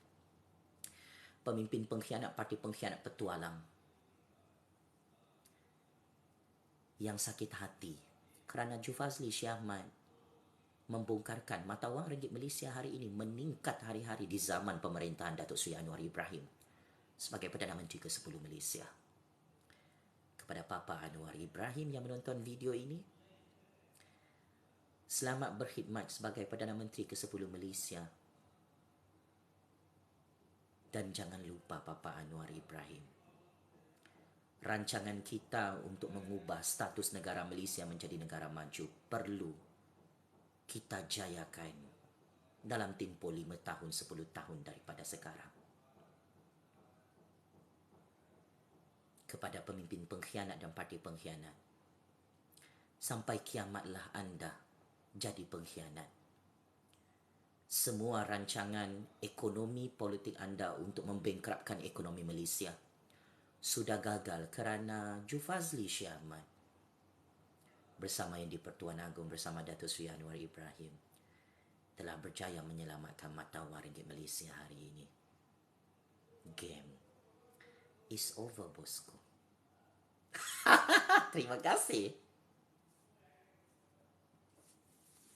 Pemimpin pengkhianat, parti pengkhianat petualang yang sakit hati kerana Jufazli Syahmat membongkarkan mata wang ringgit Malaysia hari ini meningkat hari-hari di zaman pemerintahan Datuk Seri Anwar Ibrahim sebagai Perdana Menteri ke-10 Malaysia. Kepada Papa Anwar Ibrahim yang menonton video ini, selamat berkhidmat sebagai Perdana Menteri ke-10 Malaysia. Dan jangan lupa Papa Anwar Ibrahim, rancangan kita untuk mengubah status negara Malaysia menjadi negara maju perlu kita jayakan dalam tempoh 5 tahun, 10 tahun daripada sekarang. Kepada pemimpin pengkhianat dan parti pengkhianat, sampai kiamatlah anda jadi pengkhianat. Semua rancangan ekonomi politik anda untuk membengkrapkan ekonomi Malaysia sudah gagal kerana Jufazli Syahmat bersama Yang di-Pertuan Agong bersama Datuk Seri Anwar Ibrahim telah berjaya menyelamatkan mata wang ringgit Malaysia hari ini. Game is over, bosku. Terima kasih.